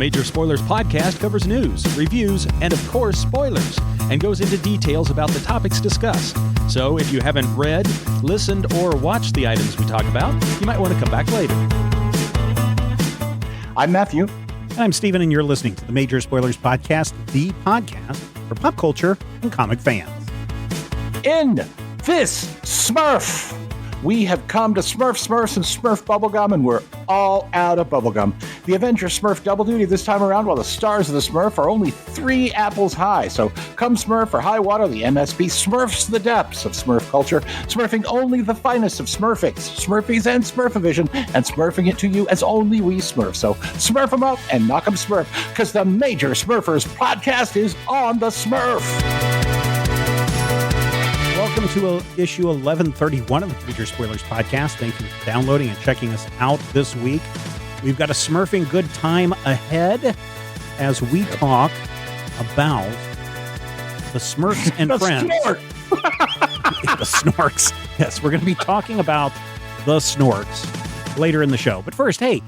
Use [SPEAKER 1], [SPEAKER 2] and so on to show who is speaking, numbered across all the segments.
[SPEAKER 1] Major Spoilers podcast covers news, reviews, and of course, spoilers, and goes into details about the topics discussed. So if you haven't read, listened, or watched the items we talk about, you might want to come back later.
[SPEAKER 2] I'm Matthew.
[SPEAKER 3] And I'm Steven, and you're listening to the Major Spoilers podcast, the podcast for pop culture and comic fans.
[SPEAKER 2] In this Smurf, we have come to Smurfs, and Smurf bubblegum, and we're all out of bubblegum. The Avengers Smurf double duty this time around, while the stars of the Smurf are only 3 apples high. So come Smurf or high water, the MSP smurfs the depths of Smurf culture, smurfing only the finest of Smurfix, Smurfies, and Smurfavision, and smurfing it to you as only we Smurf. So smurf them up and knock them Smurf, because the Major Smurfers podcast is on the Smurf.
[SPEAKER 3] Welcome to issue 1131 of the Major Spoilers podcast. Thank you for downloading and checking us out this week. We've got a Smurfing Good Time ahead as we talk about the Smurfs and
[SPEAKER 2] The
[SPEAKER 3] Friends.
[SPEAKER 2] snort.
[SPEAKER 3] The Snorks. Yes, we're going to be talking about the Snorks later in the show. But first, hey,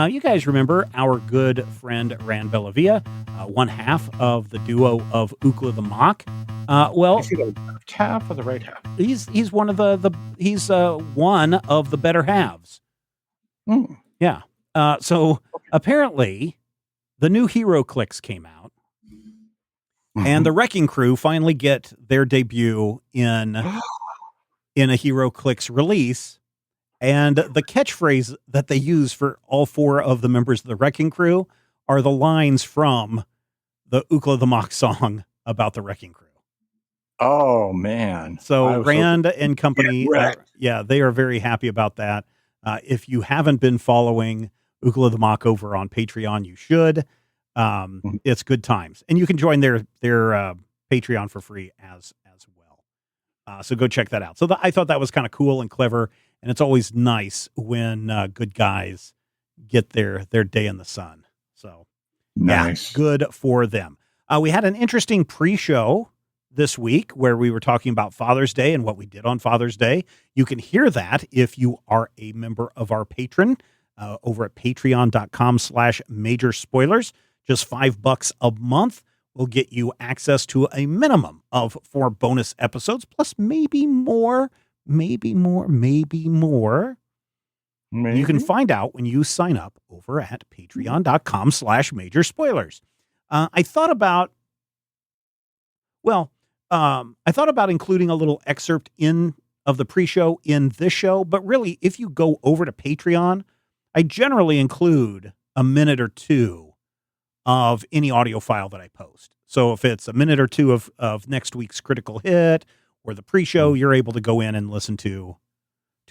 [SPEAKER 3] you guys remember our good friend Ran Bellavia, one half of the duo of Ookla the Mock. Well,
[SPEAKER 2] Is he the left half or the right half?
[SPEAKER 3] he's one of he's one of the better halves.
[SPEAKER 2] Mm.
[SPEAKER 3] Yeah. So apparently the new Hero Clicks came out, and the Wrecking Crew finally get their debut in a Hero Clicks release. And the catchphrase that they use for all 4 of the members of the Wrecking Crew are the lines from the Ookla the Mock song about the Wrecking Crew.
[SPEAKER 2] Oh, man.
[SPEAKER 3] So Rand and company, they are very happy about that. If you haven't been following Ookla the Mock over on Patreon, you should. It's good times. And you can join their Patreon for free as well. So go check that out. So I thought that was kind of cool and clever. And it's always nice when good guys get their day in the sun. So
[SPEAKER 2] nice.
[SPEAKER 3] Yeah, good for them. We had an interesting pre-show this week where we were talking about Father's Day and what we did on Father's Day. You can hear that if you are a member of our patron over at patreon.com/major spoilers. Just $5 a month will get you access to a minimum of 4 bonus episodes, plus maybe more. You can find out when you sign up over at patreon.com/major spoilers. I thought about including a little excerpt of the pre-show in this show, but really, if you go over to Patreon, I generally include a minute or 2 of any audio file that I post. So if it's a minute or 2 of next week's critical hit or the pre-show, you're able to go in and listen to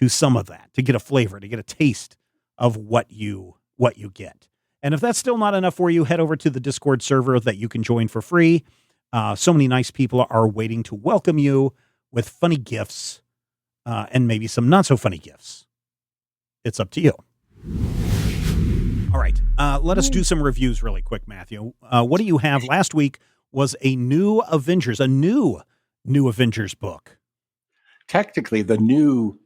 [SPEAKER 3] some of that, to get a flavor, to get a taste of what you get. And if that's still not enough for you, head over to the Discord server that you can join for free. So many nice people are waiting to welcome you with funny gifts and maybe some not so funny gifts. It's up to you. All right. Let us do some reviews really quick, Matthew. What do you have? Last week was a new Avengers book.
[SPEAKER 2] Technically, the new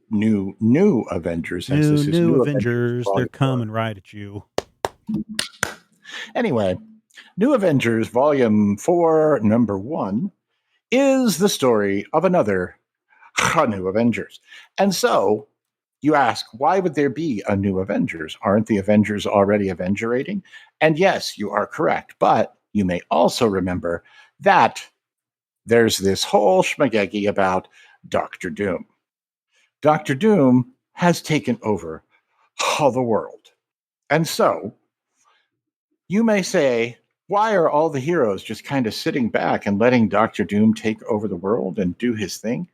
[SPEAKER 2] Avengers.
[SPEAKER 3] New Avengers. They're coming right at you.
[SPEAKER 2] Anyway, New Avengers Volume 4, Number 1, is the story of another New Avengers. And so, you ask, why would there be a New Avengers? Aren't the Avengers already Avengerating? And yes, you are correct. But you may also remember that there's this whole schmagegi about Dr. Doom. Dr. Doom has taken over all the world. And so, you may say, why are all the heroes just kind of sitting back and letting Dr. Doom take over the world and do his thing?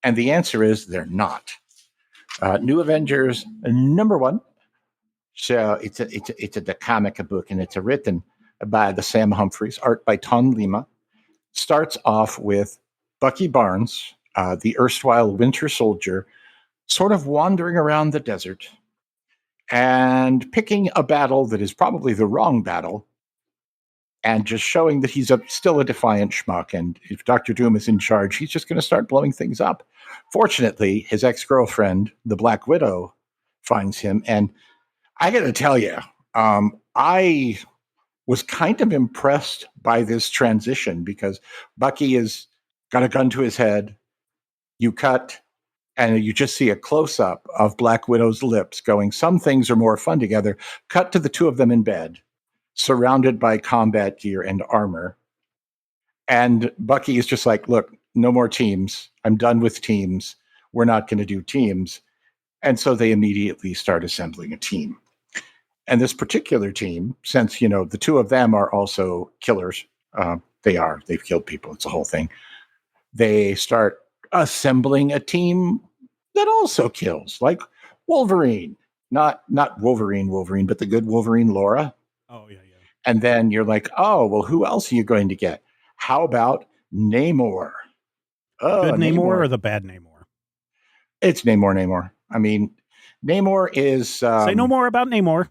[SPEAKER 2] And the answer is they're not. New Avengers number 1. So it's a comic book, and it's written by the Sam Humphries, art by Ton Lima. Starts off with Bucky Barnes, the erstwhile Winter Soldier, sort of wandering around the desert and picking a battle that is probably the wrong battle, and just showing that he's still a defiant schmuck. And if Dr. Doom is in charge, he's just going to start blowing things up. Fortunately, his ex-girlfriend, the Black Widow, finds him. And I got to tell you, I was kind of impressed by this transition because Bucky is got a gun to his head. You cut, and you just see a close-up of Black Widow's lips going, some things are more fun together. Cut to the two of them in bed, surrounded by combat gear and armor. And Bucky is just like, look, no more teams. I'm done with teams. We're not going to do teams. And so they immediately start assembling a team. And this particular team, since, the two of them are also killers, they've killed people. It's a whole thing. They start assembling a team that also kills, like Wolverine, not Wolverine, but the good Wolverine, Laura.
[SPEAKER 3] Oh, yeah.
[SPEAKER 2] And then you're like, oh, well, who else are you going to get? How about Namor? Oh,
[SPEAKER 3] good Namor or the bad Namor?
[SPEAKER 2] It's Namor. I mean, Namor is...
[SPEAKER 3] say no more about Namor.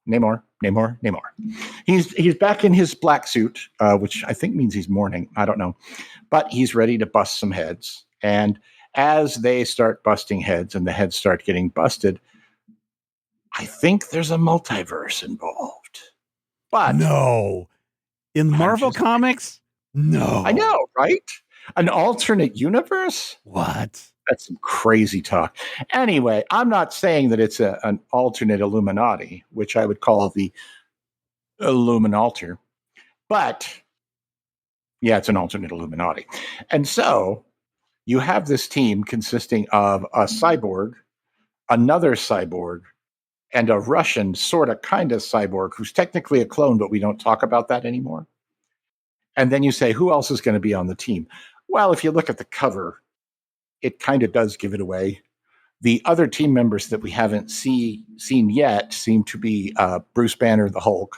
[SPEAKER 2] Namor. He's back in his black suit, which I think means he's mourning. I don't know. But he's ready to bust some heads. And as they start busting heads and the heads start getting busted, I think there's a multiverse involved. But
[SPEAKER 3] no. In Marvel Comics? No.
[SPEAKER 2] I know, right? An alternate universe?
[SPEAKER 3] What?
[SPEAKER 2] That's some crazy talk. Anyway, I'm not saying that it's an alternate Illuminati, which I would call the Illuminalter. But, yeah, it's an alternate Illuminati. And so you have this team consisting of a cyborg, another cyborg, and a Russian kind of cyborg who's technically a clone, but we don't talk about that anymore. And then you say, who else is going to be on the team? Well, if you look at the cover, it kind of does give it away. The other team members that we haven't seen yet seem to be Bruce Banner, the Hulk,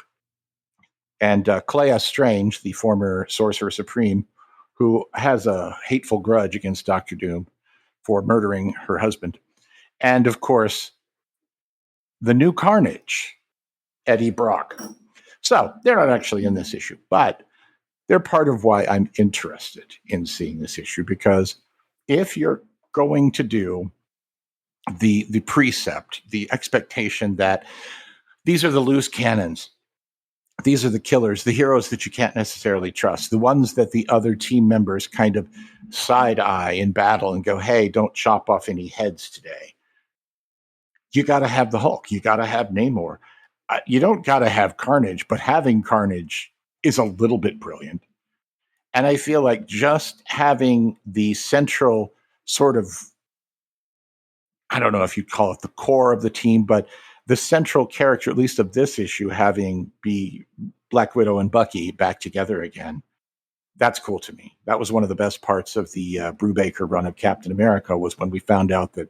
[SPEAKER 2] and Clea Strange, the former Sorcerer Supreme, who has a hateful grudge against Dr. Doom for murdering her husband. And, of course, the new Carnage, Eddie Brock. So they're not actually in this issue, but they're part of why I'm interested in seeing this issue, because if you're going to do the precept, the expectation that these are the loose cannons, these are the killers, the heroes that you can't necessarily trust, the ones that the other team members kind of side eye in battle and go, hey, don't chop off any heads today. You got to have the Hulk. You got to have Namor. You don't got to have Carnage, but having Carnage is a little bit brilliant. And I feel like just having the central sort of, I don't know if you'd call it the core of the team, but the central character, at least of this issue, having be Black Widow and Bucky back together again, that's cool to me. That was one of the best parts of the Brubaker run of Captain America, was when we found out that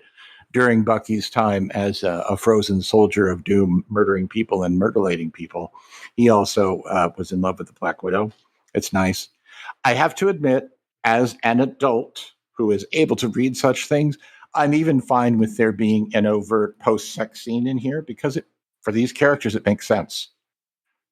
[SPEAKER 2] during Bucky's time as a frozen soldier of doom, murdering people and mutilating people, he also was in love with the Black Widow. It's nice. I have to admit, as an adult who is able to read such things, I'm even fine with there being an overt post-sex scene in here, because for these characters, it makes sense.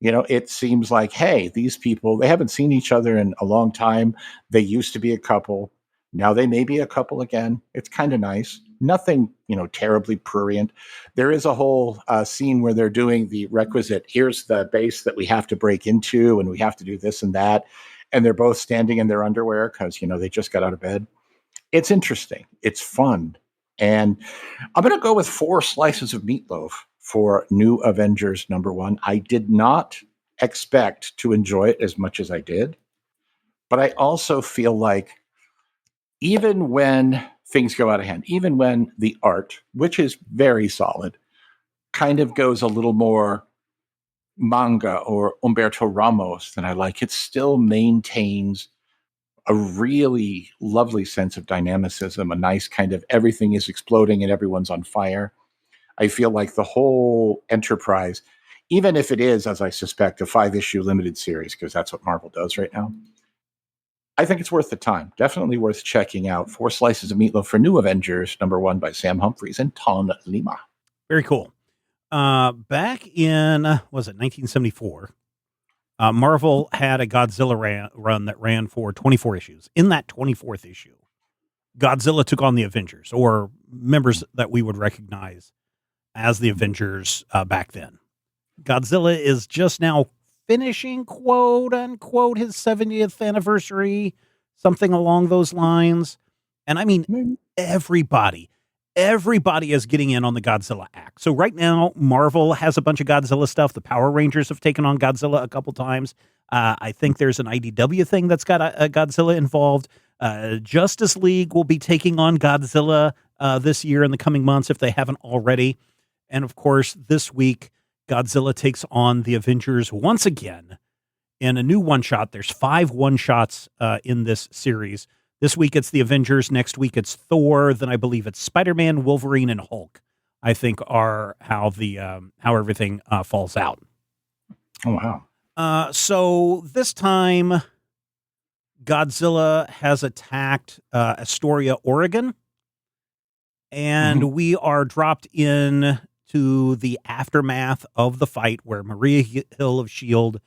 [SPEAKER 2] It seems like, hey, these people, they haven't seen each other in a long time. They used to be a couple. Now they may be a couple again. It's kind of nice. Nothing, terribly prurient. There is a whole scene where they're doing the requisite, here's the base that we have to break into, and we have to do this and that. And they're both standing in their underwear because, they just got out of bed. It's interesting. It's fun. And I'm going to go with 4 slices of meatloaf for New Avengers #1. I did not expect to enjoy it as much as I did. But I also feel like even when things go out of hand, even when the art, which is very solid, kind of goes a little more manga or Humberto Ramos than I like, it still maintains a really lovely sense of dynamicism, a nice kind of everything is exploding and everyone's on fire. I feel like the whole enterprise, even if it is, as I suspect, a 5-issue limited series, because that's what Marvel does right now, I think it's worth the time. Definitely worth checking out. 4 slices of meatloaf for New Avengers #1 by Sam Humphries and Ton Lima.
[SPEAKER 3] Very cool. Back in, was it 1974? Marvel had a Godzilla run that ran for 24 issues. In that 24th issue, Godzilla took on the Avengers, or members that we would recognize as the Avengers back then. Godzilla is just now finishing, quote unquote, his 70th anniversary, something along those lines. And I mean, everybody is getting in on the Godzilla act. So right now, Marvel has a bunch of Godzilla stuff. The Power Rangers have taken on Godzilla a couple times. I think there's an IDW thing that's got a Godzilla involved. Justice League will be taking on Godzilla this year in the coming months if they haven't already. And of course, this week, Godzilla takes on the Avengers once again in a new one-shot. There's 5 one-shots in this series. This week it's the Avengers. Next week it's Thor. Then I believe it's Spider-Man, Wolverine, and Hulk. I think are how everything falls out.
[SPEAKER 2] Oh wow!
[SPEAKER 3] So this time, Godzilla has attacked Astoria, Oregon, and we are dropped in to the aftermath of the fight where Maria Hill of S.H.I.E.L.D.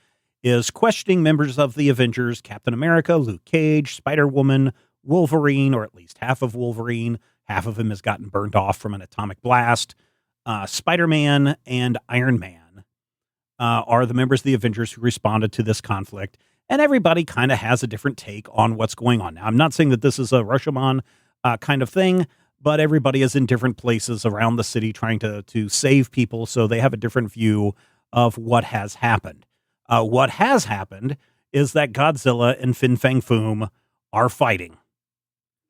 [SPEAKER 3] is questioning members of the Avengers, Captain America, Luke Cage, Spider-Woman, Wolverine, or at least half of Wolverine. Half of him has gotten burned off from an atomic blast. Spider-Man and Iron Man are the members of the Avengers who responded to this conflict. And everybody kind of has a different take on what's going on. Now, I'm not saying that this is a Rashomon kind of thing, but everybody is in different places around the city trying to save people, so they have a different view of what has happened. What has happened is that Godzilla and Fin Fang Foom are fighting.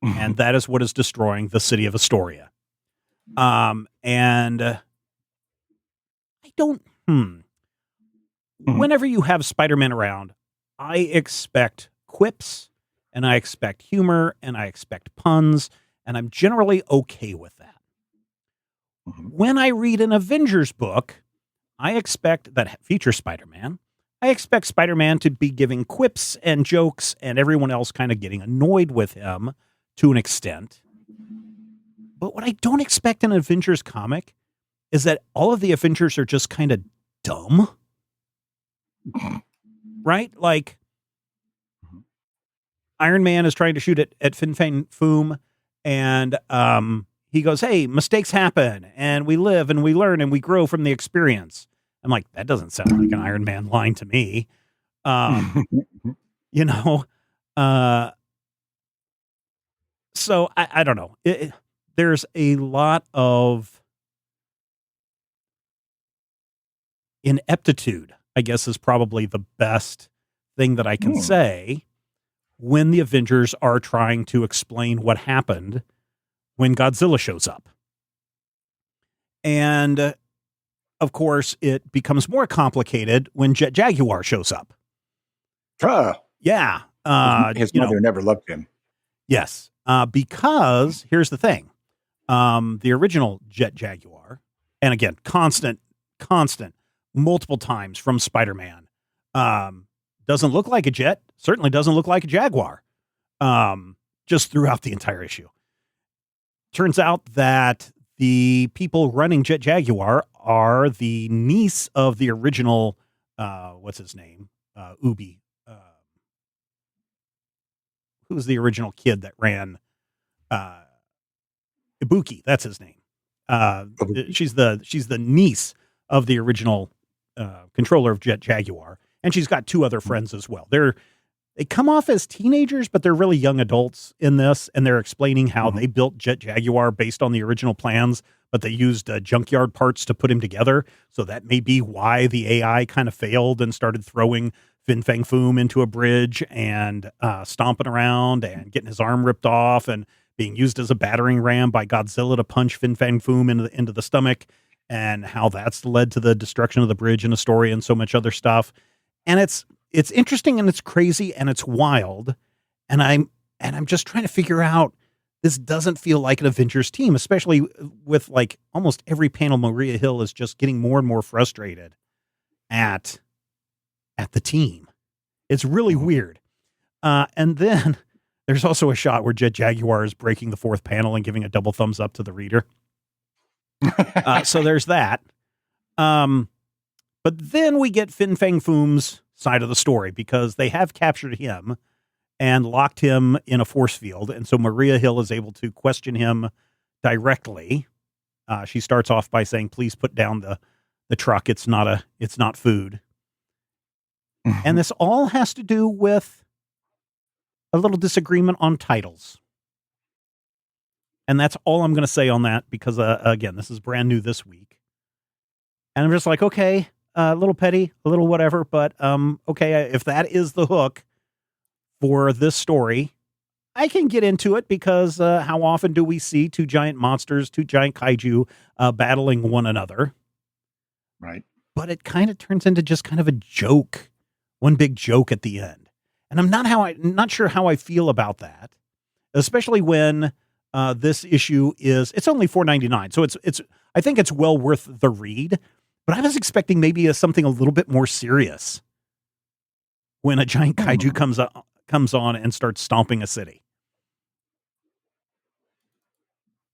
[SPEAKER 3] And that is what is destroying the city of Astoria. And I don't, whenever you have Spider-Man around, I expect quips, and I expect humor, and I expect puns, and I'm generally okay with that. When I read an Avengers book, I expect that features Spider-Man. I expect Spider-Man to be giving quips and jokes, and everyone else kind of getting annoyed with him to an extent. But what I don't expect in an Avengers comic is that all of the Avengers are just kind of dumb. Right? Like, Iron Man is trying to shoot at Fin Fang Foom, and he goes, hey, mistakes happen, and we live, and we learn, and we grow from the experience. I'm like, that doesn't sound like an Iron Man line to me. You know? So, I don't know. There's a lot of ineptitude, I guess, is probably the best thing that I can say when the Avengers are trying to explain what happened when Godzilla shows up. And, of course, it becomes more complicated when Jet Jaguar shows up. Yeah.
[SPEAKER 2] His mother never loved him.
[SPEAKER 3] Yes. Because here's the thing. The original Jet Jaguar, and again, constant, multiple times from Spider-Man, doesn't look like a jet, certainly doesn't look like a Jaguar, just throughout the entire issue. Turns out that the people running Jet Jaguar are the niece of the original, what's his name? Ubi. Who was the original kid that ran Ibuki? That's his name. She's the niece of the original controller of Jet Jaguar, and she's got 2 other friends as well. They come off as teenagers, but they're really young adults in this, and they're explaining how they built Jet Jaguar based on the original plans, but they used junkyard parts to put him together. So that may be why the AI kind of failed and started throwing Fin Fang Foom into a bridge and stomping around and getting his arm ripped off and being used as a battering ram by Godzilla to punch Fin Fang Foom into the stomach, and how that's led to the destruction of the bridge in Astoria and so much other stuff. And it's interesting, and it's crazy, and it's wild. And I'm just trying to figure out, this doesn't feel like an Avengers team, especially with like almost every panel. Maria Hill is just getting more and more frustrated at the team. It's really weird. And then there's also a shot where Jet Jaguar is breaking the 4th panel and giving a double thumbs up to the reader. So there's that. But then we get Fin Fang Foom's side of the story, because they have captured him and locked him in a force field. And so Maria Hill is able to question him directly. She starts off by saying, please put down the truck. It's not food. And this all has to do with a little disagreement on titles. And that's all I'm going to say on that because, again, this is brand new this week. And I'm just like, okay, a little petty, a little whatever, but okay, if that is the hook for this story, I can get into it because how often do we see two giant monsters, two giant kaiju battling one another?
[SPEAKER 2] Right.
[SPEAKER 3] But it kind of turns into just kind of a joke, one big joke at the end. And I'm not sure how I feel about that, especially when this issue it's only $4.99. So it's I think it's well worth the read, but I was expecting maybe something a little bit more serious when a giant kaiju comes on and starts stomping a city.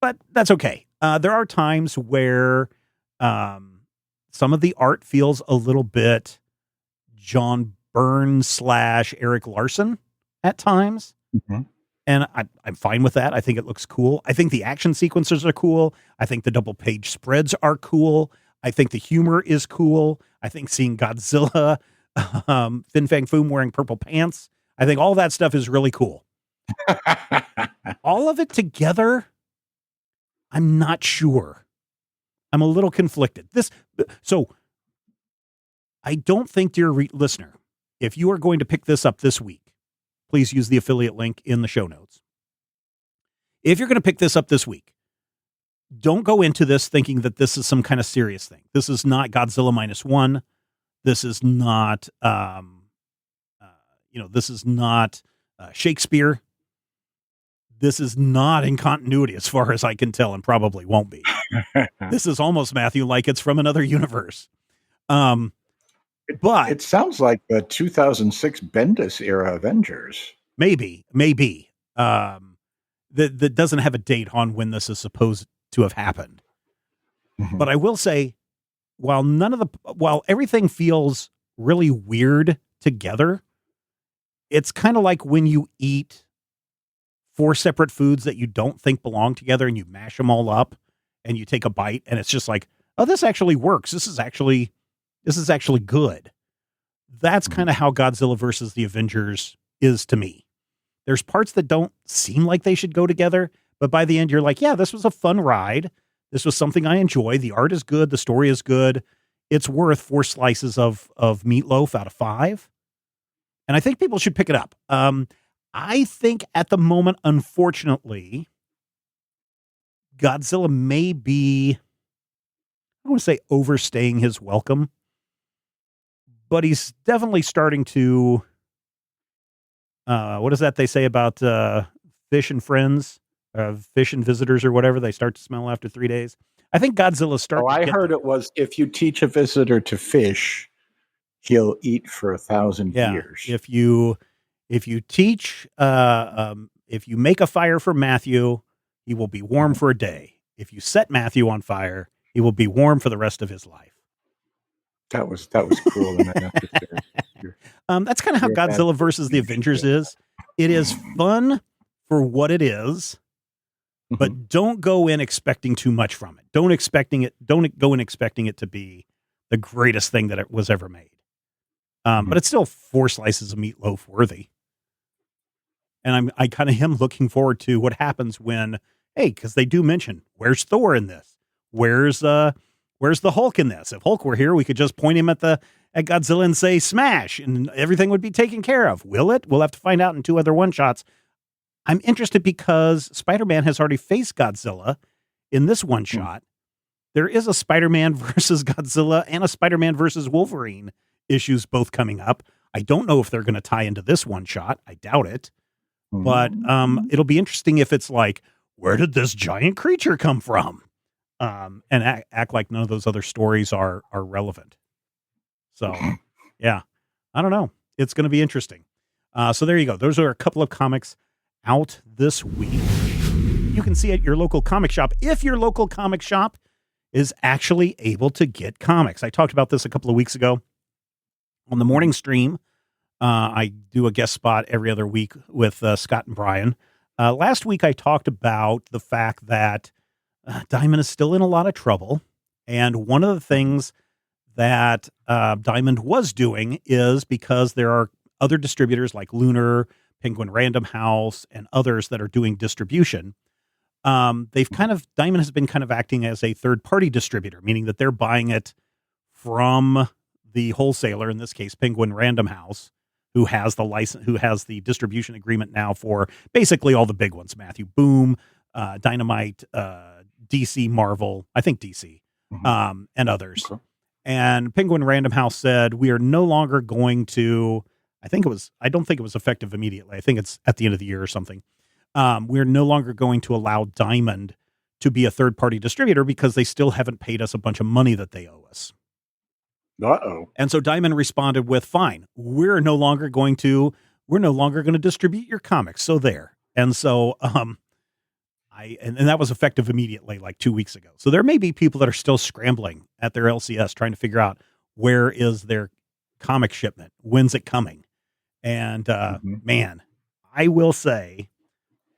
[SPEAKER 3] But that's okay. There are times where some of the art feels a little bit John Byrne / Eric Larson at times.
[SPEAKER 2] Mm-hmm.
[SPEAKER 3] And I'm fine with that. I think it looks cool. I think the action sequences are cool. I think the double page spreads are cool. I think the humor is cool. I think seeing Godzilla, Fin Fang Foom wearing purple pants, I think all that stuff is really cool. All of it together, I'm not sure. I'm a little conflicted. So I don't think, dear listener, if you are going to pick this up this week, please use the affiliate link in the show notes. If you're going to pick this up this week, don't go into this thinking that this is some kind of serious thing. This is not Godzilla -1. This is not, this is not Shakespeare. This is not in continuity as far as I can tell, and probably won't be. This is almost, Matthew, like it's from another universe. But
[SPEAKER 2] it sounds like the 2006 Bendis era Avengers.
[SPEAKER 3] Maybe. That doesn't have a date on when this is supposed to have happened. Mm-hmm. But I will say, while everything feels really weird together, it's kind of like when you eat 4 separate foods that you don't think belong together and you mash them all up and you take a bite and it's just like, oh, this actually works. This is actually good. That's kind of how Godzilla versus the Avengers is to me. There's parts that don't seem like they should go together, but by the end you're like, yeah, this was a fun ride. This was something I enjoy. The art is good. The story is good. It's worth 4 slices of meatloaf out of 5. And I think people should pick it up. I think at the moment, unfortunately, Godzilla may be, I don't want to say overstaying his welcome, but he's definitely starting to, what is that they say about fish and friends, fish and visitors or whatever? They start to smell after 3 days. I think Godzilla's starting to
[SPEAKER 2] I heard it was, if you teach a visitor to fish, he'll eat for 1,000 years.
[SPEAKER 3] If you teach, if you make a fire for Matthew, he will be warm for a day. If you set Matthew on fire, he will be warm for the rest of his life.
[SPEAKER 2] That was cool.
[SPEAKER 3] That's kind of how Godzilla versus the Avengers is. It is fun for what it is, but don't go in expecting too much from it. Don't go in expecting it to be the greatest thing that it was ever made. But it's still 4 slices of meatloaf worthy. And I kind of am looking forward to what happens when, because they do mention, where's Thor in this? Where's the Hulk in this? If Hulk were here, we could just point him at Godzilla and say smash, and everything would be taken care of. Will it? We'll have to find out in 2 other one-shots. I'm interested because Spider-Man has already faced Godzilla in this one-shot. There is a Spider-Man versus Godzilla and a Spider-Man versus Wolverine issues both coming up. I don't know if they're going to tie into this one-shot. I doubt it. But it'll be interesting if it's like, where did this giant creature come from? And act like none of those other stories are relevant. So, yeah, I don't know. It's going to be interesting. So there you go. Those are a couple of comics out this week. You can see at your local comic shop, if your local comic shop is actually able to get comics. I talked about this a couple of weeks ago on the morning stream. I do a guest spot every other week with Scott and Brian. Last week, I talked about the fact that Diamond is still in a lot of trouble. And one of the things that Diamond was doing is because there are other distributors like Lunar, Penguin Random House, and others that are doing distribution. Diamond has been kind of acting as a third-party distributor, meaning that they're buying it from the wholesaler, in this case, Penguin Random House, who has the license, who has the distribution agreement now for basically all the big ones: Matthew Boom, Dynamite, DC, Marvel, I think DC, and others.
[SPEAKER 2] Okay.
[SPEAKER 3] And Penguin Random House said, we are no longer going to, I don't think it was effective immediately. I think it's at the end of the year or something. We're no longer going to allow Diamond to be a third-party distributor because they still haven't paid us a bunch of money that they owe us.
[SPEAKER 2] Uh-oh.
[SPEAKER 3] And so Diamond responded with, fine, we're no longer going to distribute your comics. So there. And so, and that was effective immediately, like 2 weeks ago. So there may be people that are still scrambling at their LCS trying to figure out where is their comic shipment? When's it coming? And, man, I will say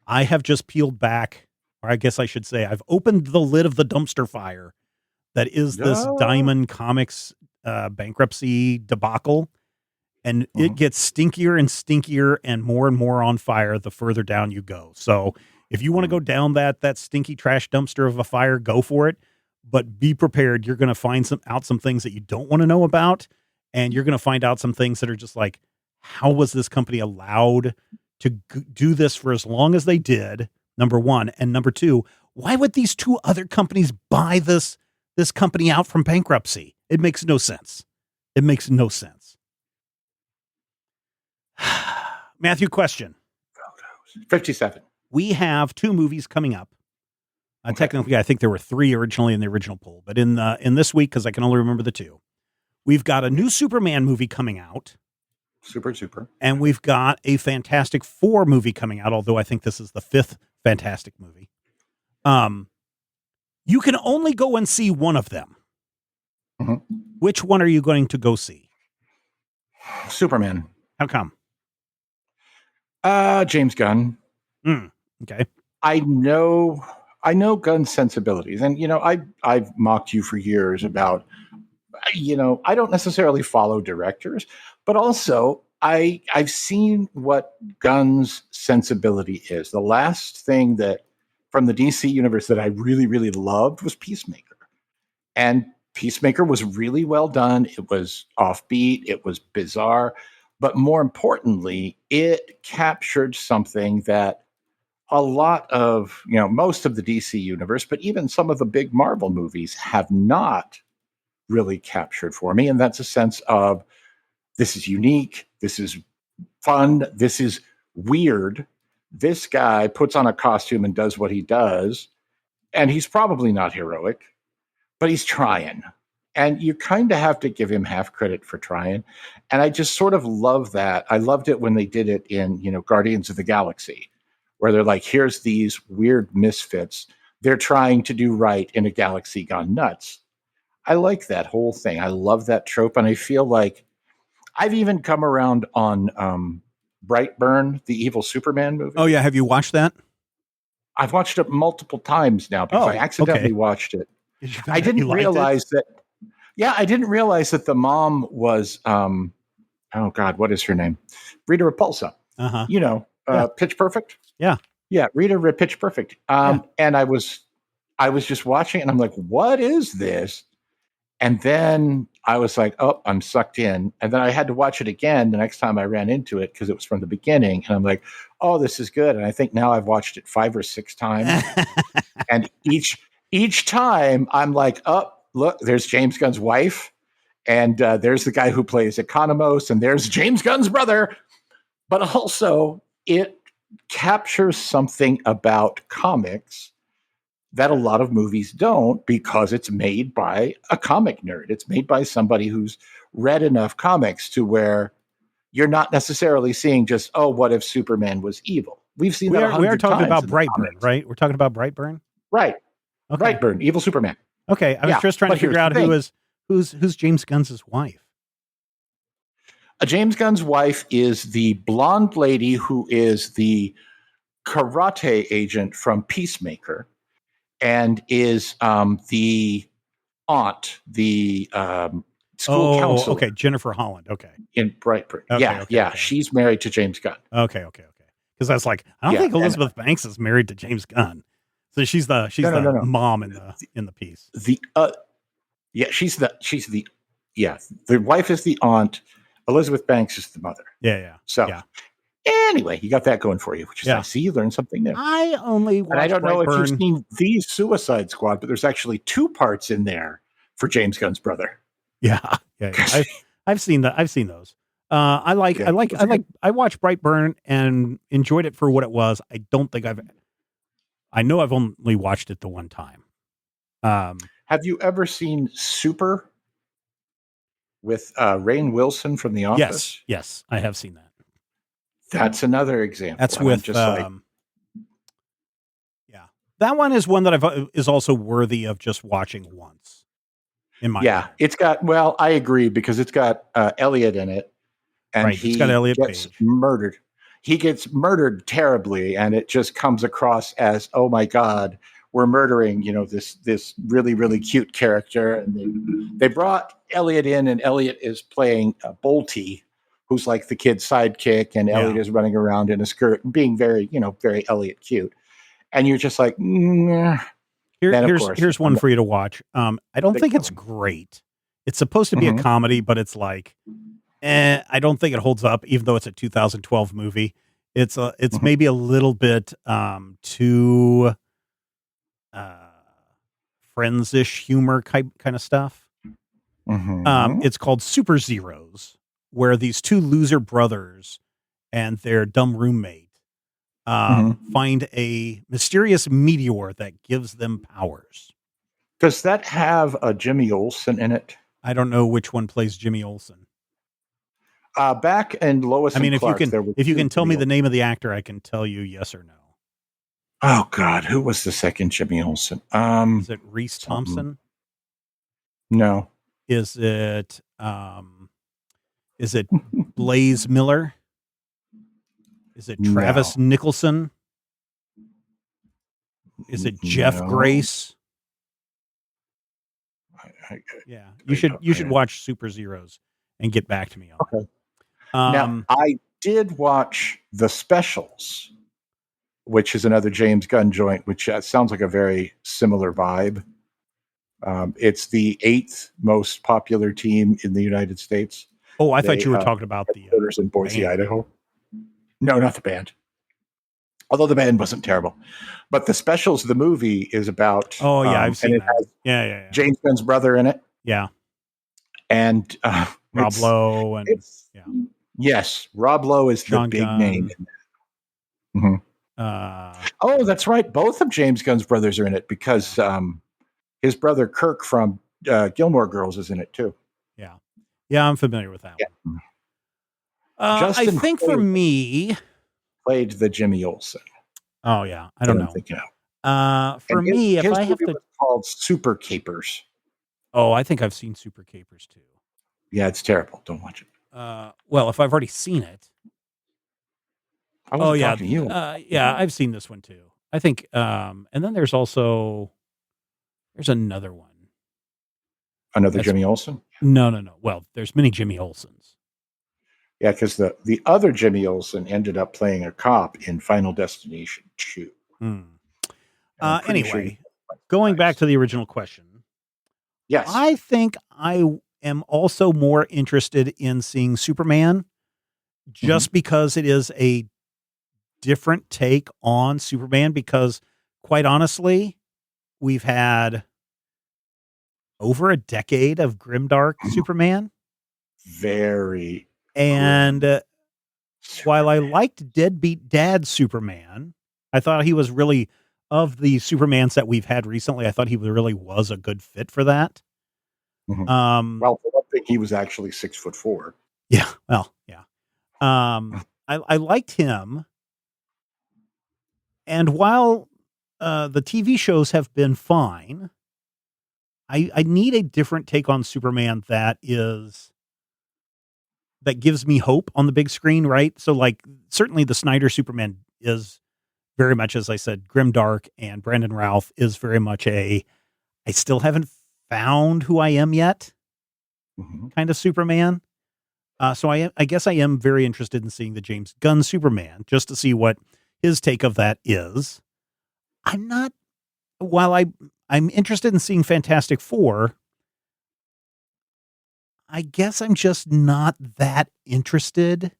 [SPEAKER 3] I have just peeled back, or I guess I should say I've opened the lid of the dumpster fire that is this Diamond Comics bankruptcy debacle. And it gets stinkier and stinkier and more on fire the further down you go. So if you want to go down that stinky trash dumpster of a fire, go for it. But be prepared. You're going to find some things that you don't want to know about. And you're going to find out some things that are just like, how was this company allowed to do this for as long as they did? Number one. And number two, why would these two other companies buy this company out from bankruptcy? It makes no sense. It makes no sense. Matthew, question.
[SPEAKER 2] 57.
[SPEAKER 3] We have 2 movies coming up. Technically, I think there were 3 originally in the original poll, but in this week, because I can only remember the 2, we've got a new Superman movie coming out.
[SPEAKER 2] Super.
[SPEAKER 3] And we've got a Fantastic Four movie coming out, although I think this is the 5th Fantastic movie. You can only go and see one of them. Which one are you going to go see?
[SPEAKER 2] Superman.
[SPEAKER 3] How come?
[SPEAKER 2] James Gunn.
[SPEAKER 3] Okay.
[SPEAKER 2] I know Gunn's sensibilities, and I've mocked you for years about, I don't necessarily follow directors, but also I've seen what Gunn's sensibility is. The last thing that from the DC universe that I really, really loved was Peacemaker, and Peacemaker was really well done. It was offbeat. It was bizarre, but more importantly, it captured something that a lot of, most of the DC universe, but even some of the big Marvel movies have not really captured for me. And that's a sense of, this is unique. This is fun. This is weird. This guy puts on a costume and does what he does. And he's probably not heroic, but he's trying. And you kind of have to give him half credit for trying. And I just sort of love that. I loved it when they did it in, Guardians of the Galaxy, where they're like, here's these weird misfits. They're trying to do right in a galaxy gone nuts. I like that whole thing. I love that trope. And I feel like I've even come around on Brightburn, the evil Superman movie.
[SPEAKER 3] Oh, yeah. Have you watched that?
[SPEAKER 2] I've watched it multiple times now because I accidentally watched it. I didn't realize that. Yeah, I didn't realize that the mom was, oh God, what is her name? Rita Repulsa. Pitch Perfect.
[SPEAKER 3] Yeah.
[SPEAKER 2] Yeah, Rita Pitch Perfect. And I was just watching it and I'm like, what is this? And then I was like, oh, I'm sucked in. And then I had to watch it again the next time I ran into it because it was from the beginning. And I'm like, oh, this is good. And I think now I've watched it 5 or 6 times. And each time I'm like, oh, look, there's James Gunn's wife. And there's the guy who plays Economos. And there's James Gunn's brother. But also it captures something about comics that a lot of movies don't, because it's made by a comic nerd. It's made by somebody who's read enough comics to where you're not necessarily seeing just, oh, what if Superman was evil? We've seen that 100 times. We are
[SPEAKER 3] talking about Brightburn, right? We're talking about Brightburn?
[SPEAKER 2] Right.
[SPEAKER 3] Okay.
[SPEAKER 2] Brightburn, evil Superman.
[SPEAKER 3] Okay. I was just trying to figure out who's James Gunn's wife.
[SPEAKER 2] James Gunn's wife is the blonde lady who is the karate agent from Peacemaker, and is the aunt, the school counselor
[SPEAKER 3] okay. Jennifer Holland. Okay.
[SPEAKER 2] in Brightburn.
[SPEAKER 3] Okay,
[SPEAKER 2] Yeah,
[SPEAKER 3] okay,
[SPEAKER 2] yeah.
[SPEAKER 3] okay.
[SPEAKER 2] She's married to James Gunn.
[SPEAKER 3] Okay. Because I was like, I don't
[SPEAKER 2] Yeah,
[SPEAKER 3] think
[SPEAKER 2] and-
[SPEAKER 3] Elizabeth Banks is married to James Gunn. So she's the
[SPEAKER 2] No.
[SPEAKER 3] mom in the piece.
[SPEAKER 2] Yeah, she's the the wife is the aunt. Elizabeth Banks is the mother.
[SPEAKER 3] Yeah.
[SPEAKER 2] So
[SPEAKER 3] Yeah.
[SPEAKER 2] anyway, you got that going for you, which is
[SPEAKER 3] Yeah.
[SPEAKER 2] nice. See, you learned something new.
[SPEAKER 3] I only
[SPEAKER 2] And I
[SPEAKER 3] watched
[SPEAKER 2] don't know if you've
[SPEAKER 3] Brightburn.
[SPEAKER 2] seen the Suicide Squad, but there's actually 2 parts in there for James Gunn's brother.
[SPEAKER 3] Yeah. I've seen that. I've seen those. I watched Brightburn and enjoyed it for what it was. I know I've only watched it the one time.
[SPEAKER 2] Have you ever seen Super with Rainn Wilson from The Office?
[SPEAKER 3] Yes, I have seen that.
[SPEAKER 2] That's another example.
[SPEAKER 3] That's
[SPEAKER 2] And I'm
[SPEAKER 3] with
[SPEAKER 2] just like,
[SPEAKER 3] yeah. That one is one that is also worthy of just watching once. In my opinion.
[SPEAKER 2] it's got. Well, I agree because it's got Elliot in it, and
[SPEAKER 3] Right, it's got Elliot
[SPEAKER 2] gets
[SPEAKER 3] Page.
[SPEAKER 2] murdered. He gets murdered terribly, and it just comes across as, oh my God, we're murdering, this really, really cute character. And they brought Elliot in, and Elliot is playing Bolty, who's like the kid's sidekick, and Elliot is running around in a skirt and being very, very Elliot cute. And you're just like,
[SPEAKER 3] here's one for you to watch. I don't think it's great. It's supposed to be a comedy, but it's like, I don't think it holds up, even though it's a 2012 movie. It's maybe a little bit too Friends-ish humor kind of stuff. It's called Super Zeros, where these 2 loser brothers and their dumb roommate find a mysterious meteor that gives them powers.
[SPEAKER 2] Does that have a Jimmy Olsen in it?
[SPEAKER 3] I don't know which one plays Jimmy Olsen.
[SPEAKER 2] Back in Lois and Clark,
[SPEAKER 3] if you can tell me the name of the actor, I can tell you yes or no.
[SPEAKER 2] Oh God, who was the second Jimmy Olsen?
[SPEAKER 3] Is it Reese Thompson?
[SPEAKER 2] No.
[SPEAKER 3] Is it Blaze Miller? Is it Travis Nicholson? Is it Jeff Grace? Yeah, you should watch Super Zeros and get back to me on
[SPEAKER 2] it. Now, I did watch The Specials, which is another James Gunn joint, which sounds like a very similar vibe. It's the 8th most popular team in the United States.
[SPEAKER 3] Oh, I thought you were talking about the
[SPEAKER 2] headquarters in Boise, band. Idaho. No, not the band. Although the band wasn't terrible, but The Specials, the movie, is about.
[SPEAKER 3] Oh yeah, I've seen that. Yeah.
[SPEAKER 2] James Gunn's brother in it.
[SPEAKER 3] Yeah,
[SPEAKER 2] and
[SPEAKER 3] Rob Lowe and
[SPEAKER 2] yes, Rob Lowe is
[SPEAKER 3] Sean
[SPEAKER 2] the big
[SPEAKER 3] Gunn.
[SPEAKER 2] name. Oh, that's right. Both of James Gunn's brothers are in it because his brother Kirk from Gilmore Girls is in it too.
[SPEAKER 3] Yeah, I'm familiar with that one. I think for me,
[SPEAKER 2] played the Jimmy Olsen.
[SPEAKER 3] Oh yeah, I don't know. For me, if I have to,
[SPEAKER 2] was called Super Capers.
[SPEAKER 3] Oh, I think I've seen Super Capers too.
[SPEAKER 2] Yeah, it's terrible. Don't watch it.
[SPEAKER 3] Well, if I've already seen it.
[SPEAKER 2] Oh yeah, to you.
[SPEAKER 3] Yeah, I've seen this one too. I think, and then there's another one.
[SPEAKER 2] Another Jimmy Olsen?
[SPEAKER 3] No. Well, there's many Jimmy Olsens.
[SPEAKER 2] Yeah, because the other Jimmy Olsen ended up playing a cop in Final Destination 2.
[SPEAKER 3] Anyway, going back to the original question.
[SPEAKER 2] Yes.
[SPEAKER 3] I think I am also more interested in seeing Superman just because it is a different take on Superman, because quite honestly, we've had over a decade of grimdark Superman.
[SPEAKER 2] Very.
[SPEAKER 3] And while I liked Deadbeat Dad Superman, I thought he was really, of the Supermans that we've had recently, I thought he really was a good fit for that.
[SPEAKER 2] Well, for one thing, he was actually 6'4".
[SPEAKER 3] Yeah. Well, yeah. I liked him. And while the TV shows have been fine, I need a different take on Superman that gives me hope on the big screen, right? So, like, certainly the Snyder Superman is very much, as I said, grimdark, and Brandon Routh is very much I still haven't found who I am yet. kind of Superman. So I guess I am very interested in seeing the James Gunn Superman just to see what his take of that is. While I'm interested in seeing Fantastic Four, I guess I'm just not that interested.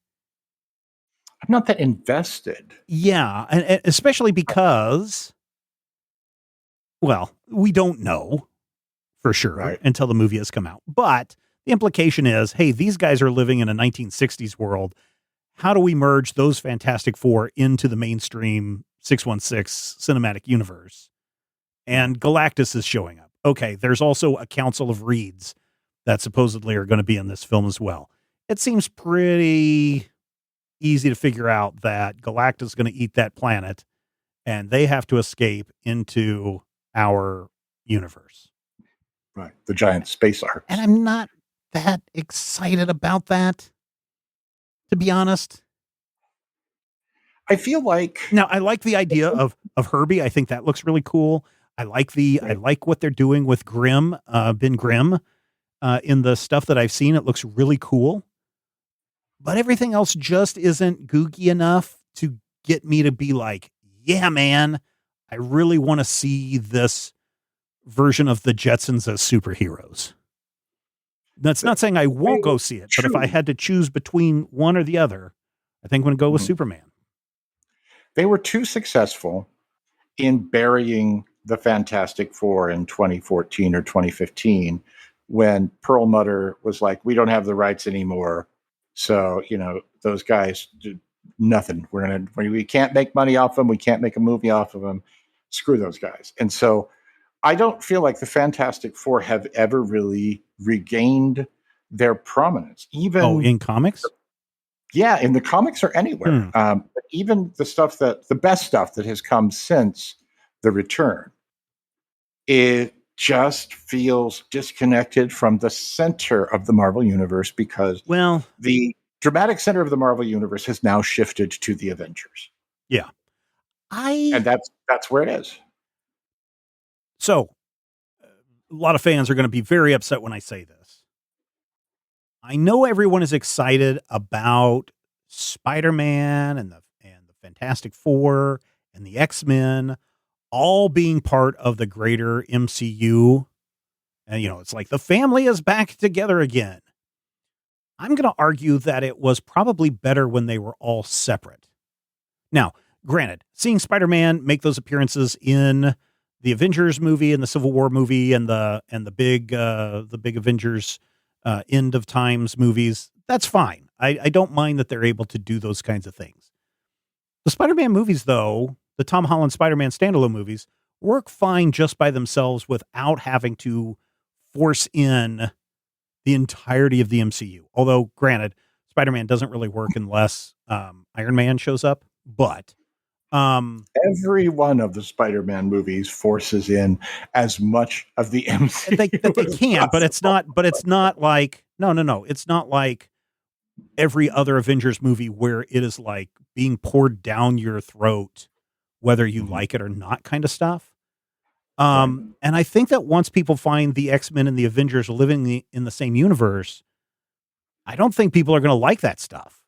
[SPEAKER 2] I'm not that invested.
[SPEAKER 3] Yeah, and especially because, well, we don't know for sure until the movie has come out. But the implication is, hey, these guys are living in a 1960s world. How do we merge those Fantastic Four into the mainstream 616 cinematic universe? And Galactus is showing up. Okay, there's also a Council of Reeds that supposedly are going to be in this film as well. It seems pretty easy to figure out that Galactus is going to eat that planet and they have to escape into our universe.
[SPEAKER 2] Right. The giant space arcs.
[SPEAKER 3] And I'm not that excited about that, to be honest.
[SPEAKER 2] I feel like
[SPEAKER 3] now I like the idea of Herbie. I think that looks really cool. I like what they're doing with Grimm, Ben Grimm, in the stuff that I've seen. It looks really cool, but everything else just isn't gooky enough to get me to be like, yeah, man, I really want to see this version of the Jetsons as superheroes. That's not saying I won't go see it, but if I had to choose between one or the other, I think I'm going to go with Superman.
[SPEAKER 2] They were too successful in burying the Fantastic Four in 2014 or 2015 when Perlmutter was like, we don't have the rights anymore. So, those guys do nothing. We can't make money off them. We can't make a movie off of them. Screw those guys. And so I don't feel like the Fantastic Four have ever really regained their prominence. Even
[SPEAKER 3] in comics?
[SPEAKER 2] Yeah, in the comics or anywhere. But even the best stuff that has come since the return, it just feels disconnected from the center of the Marvel Universe because the dramatic center of the Marvel Universe has now shifted to the Avengers.
[SPEAKER 3] Yeah.
[SPEAKER 2] And that's where it is.
[SPEAKER 3] So, a lot of fans are going to be very upset when I say this. I know everyone is excited about Spider-Man and the Fantastic Four and the X-Men all being part of the greater MCU. And, it's like the family is back together again. I'm going to argue that it was probably better when they were all separate. Now, granted, seeing Spider-Man make those appearances in the Avengers movie and the Civil War movie and the big Avengers End of Times movies, that's fine. I don't mind that they're able to do those kinds of things. The Spider-Man movies, though, the Tom Holland Spider-Man standalone movies, work fine just by themselves without having to force in the entirety of the MCU. Although, granted, Spider-Man doesn't really work unless Iron Man shows up. But
[SPEAKER 2] every one of the Spider-Man movies forces in as much of the MCU
[SPEAKER 3] that they can, but it's not like no. It's not like every other Avengers movie where it is like being poured down your throat, whether you like it or not, kind of stuff. And I think that once people find the X-Men and the Avengers living in the same universe, I don't think people are going to like that stuff.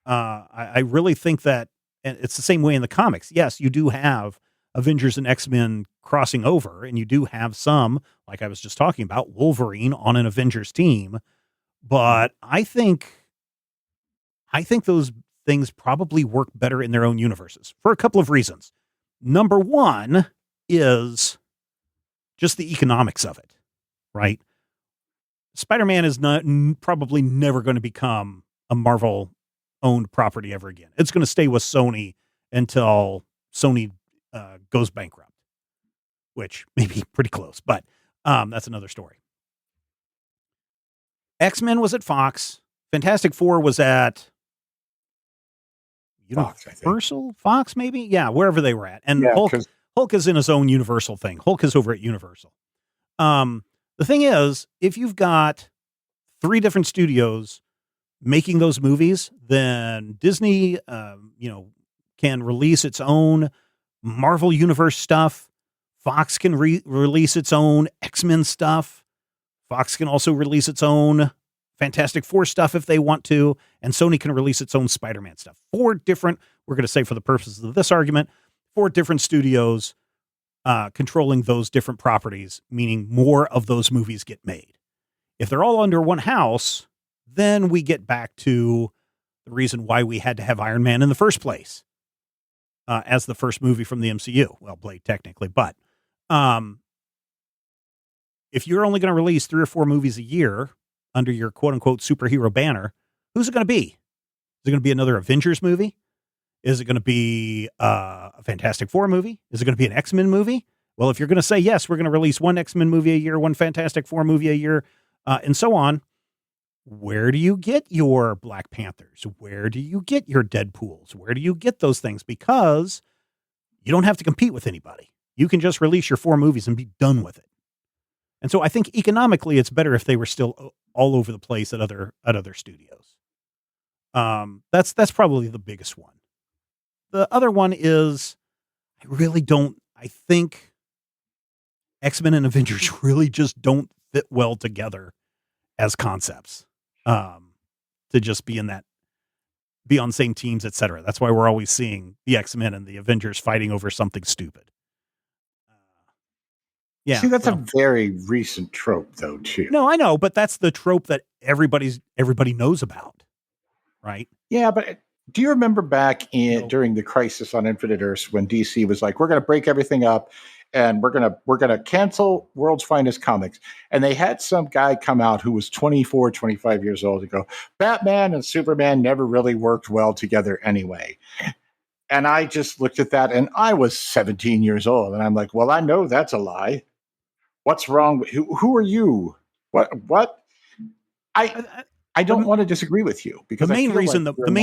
[SPEAKER 3] I really think that, and it's the same way in the comics. Yes, you do have Avengers and X-Men crossing over, and you do have some, like I was just talking about, Wolverine on an Avengers team. But I think those things probably work better in their own universes for a couple of reasons. Number one is just the economics of it, right? Spider-Man is probably never going to become a Marvel-owned property ever again. It's going to stay with Sony until Sony goes bankrupt, which may be pretty close, but that's another story. X-Men was at Fox. Fantastic Four was at Universal? Fox, maybe? Yeah, wherever they were at. And Hulk is in his own Universal thing. Hulk is over at Universal. The thing is, if you've got 3 different studios making those movies, then Disney, can release its own Marvel Universe stuff. Fox can release its own X-Men stuff. Fox can also release its own Fantastic Four stuff if they want to, and Sony can release its own Spider-Man stuff. 4 different, we're going to say for the purposes of this argument, 4 different studios controlling those different properties, meaning more of those movies get made. If they're all under one house, then we get back to the reason why we had to have Iron Man in the first place as the first movie from the MCU. Well, Blade technically, but if you're only going to release 3 or 4 movies a year under your quote unquote superhero banner, who's it going to be? Is it going to be another Avengers movie? Is it going to be a Fantastic Four movie? Is it going to be an X-Men movie? Well, if you're going to say, yes, we're going to release 1 X-Men movie a year, 1 Fantastic Four movie a year, and so on, where do you get your Black Panthers? Where do you get your Deadpools? Where do you get those things? Because you don't have to compete with anybody. You can just release your 4 movies and be done with it. And so I think economically it's better if they were still all over the place at other studios. That's probably the biggest one. The other one is I think X-Men and Avengers really just don't fit well together as concepts. To just be on same teams, etc. That's why we're always seeing the X-Men and the Avengers fighting over something stupid. Yeah.
[SPEAKER 2] See, that's a very recent trope, though, too.
[SPEAKER 3] No, I know, but that's the trope that everybody knows about, right?
[SPEAKER 2] Yeah, but do you remember back during the Crisis on Infinite Earths when DC was like, we're going to break everything up and we're going to cancel World's Finest Comics? And they had some guy come out who was 24, 25 years old and go, Batman and Superman never really worked well together anyway. And I just looked at that, and I was 17 years old, and I'm like, well, I know that's a lie. What's wrong? Who are you? What? I don't want to disagree with you, because
[SPEAKER 3] the main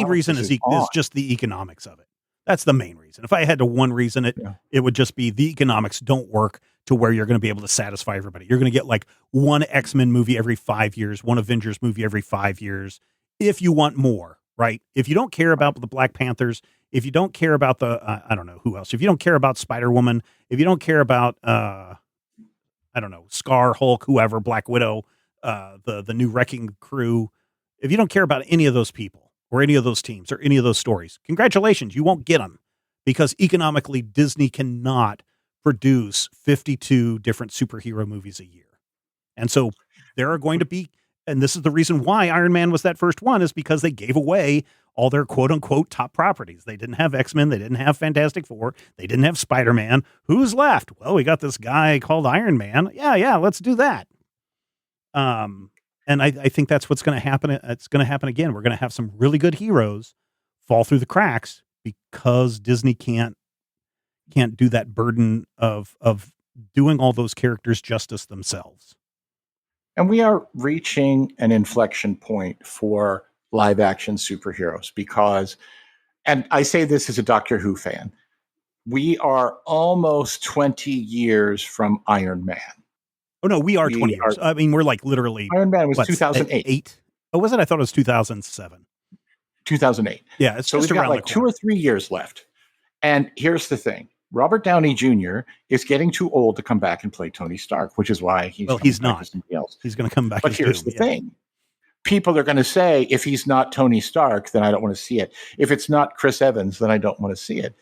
[SPEAKER 3] reason is just the economics of it. That's the main reason. If I had to one reason it would just be the economics don't work to where you're going to be able to satisfy everybody. You're going to get like 1 X-Men movie every 5 years, 1 Avengers movie every 5 years. If you want more, right? If you don't care about the Black Panthers, if you don't care about the, I don't know who else, if you don't care about Spider-Woman, if you don't care about, I don't know, Scar, Hulk, whoever, Black Widow, the new Wrecking Crew, if you don't care about any of those people or any of those teams or any of those stories, congratulations, you won't get them, because economically Disney cannot produce 52 different superhero movies a year. And so there are going to be, and this is the reason why Iron Man was that first one, is because they gave away all their quote unquote top properties. They didn't have X-Men. They didn't have Fantastic Four. They didn't have Spider-Man. Who's left? Well, we got this guy called Iron Man. Yeah, let's do that. And I think that's what's going to happen. It's going to happen again. We're going to have some really good heroes fall through the cracks because Disney can't do that burden of doing all those characters justice themselves.
[SPEAKER 2] And we are reaching an inflection point for live action superheroes because, and I say this as a Doctor Who fan, we are almost 20 years from Iron Man.
[SPEAKER 3] Oh, no, we are 20 years. I mean, we're like literally.
[SPEAKER 2] Iron Man was 2008.
[SPEAKER 3] Oh, was it? I thought it was 2007.
[SPEAKER 2] 2008.
[SPEAKER 3] Yeah, it's
[SPEAKER 2] so
[SPEAKER 3] just
[SPEAKER 2] we've
[SPEAKER 3] around
[SPEAKER 2] got like 2 or 3 years left. And here's the thing. Robert Downey Jr. is getting too old to come back and play Tony Stark, which is why he's not. Else.
[SPEAKER 3] He's going to come back.
[SPEAKER 2] But here's the thing. People are going to say, if he's not Tony Stark, then I don't want to see it. If it's not Chris Evans, then I don't want to see it.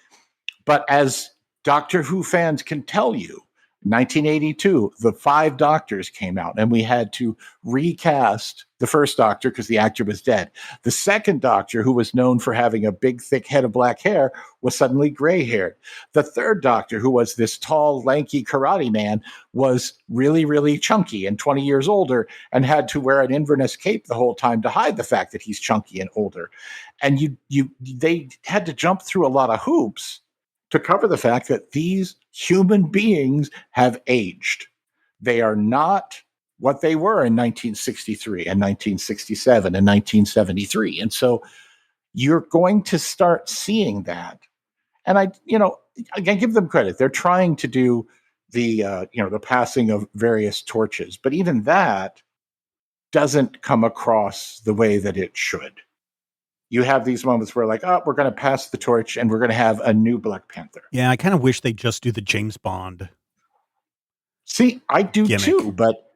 [SPEAKER 2] But as Doctor Who fans can tell you, 1982, the 5 Doctors came out, and we had to recast the first Doctor because the actor was dead. The second Doctor, who was known for having a big, thick head of black hair, was suddenly gray-haired. The third Doctor, who was this tall, lanky karate man, was really, really chunky and 20 years older and had to wear an Inverness cape the whole time to hide the fact that he's chunky and older. And they had to jump through a lot of hoops to cover the fact that these human beings have aged. They are not what they were in 1963 and 1967 and 1973. And so you're going to start seeing that. And I give them credit. They're trying to do the passing of various torches, but even that doesn't come across the way that it should. You have these moments where we're going to pass the torch and we're going to have a new Black Panther.
[SPEAKER 3] Yeah, I kind of wish they'd just do the James Bond.
[SPEAKER 2] See, I do
[SPEAKER 3] gimmick.
[SPEAKER 2] too, but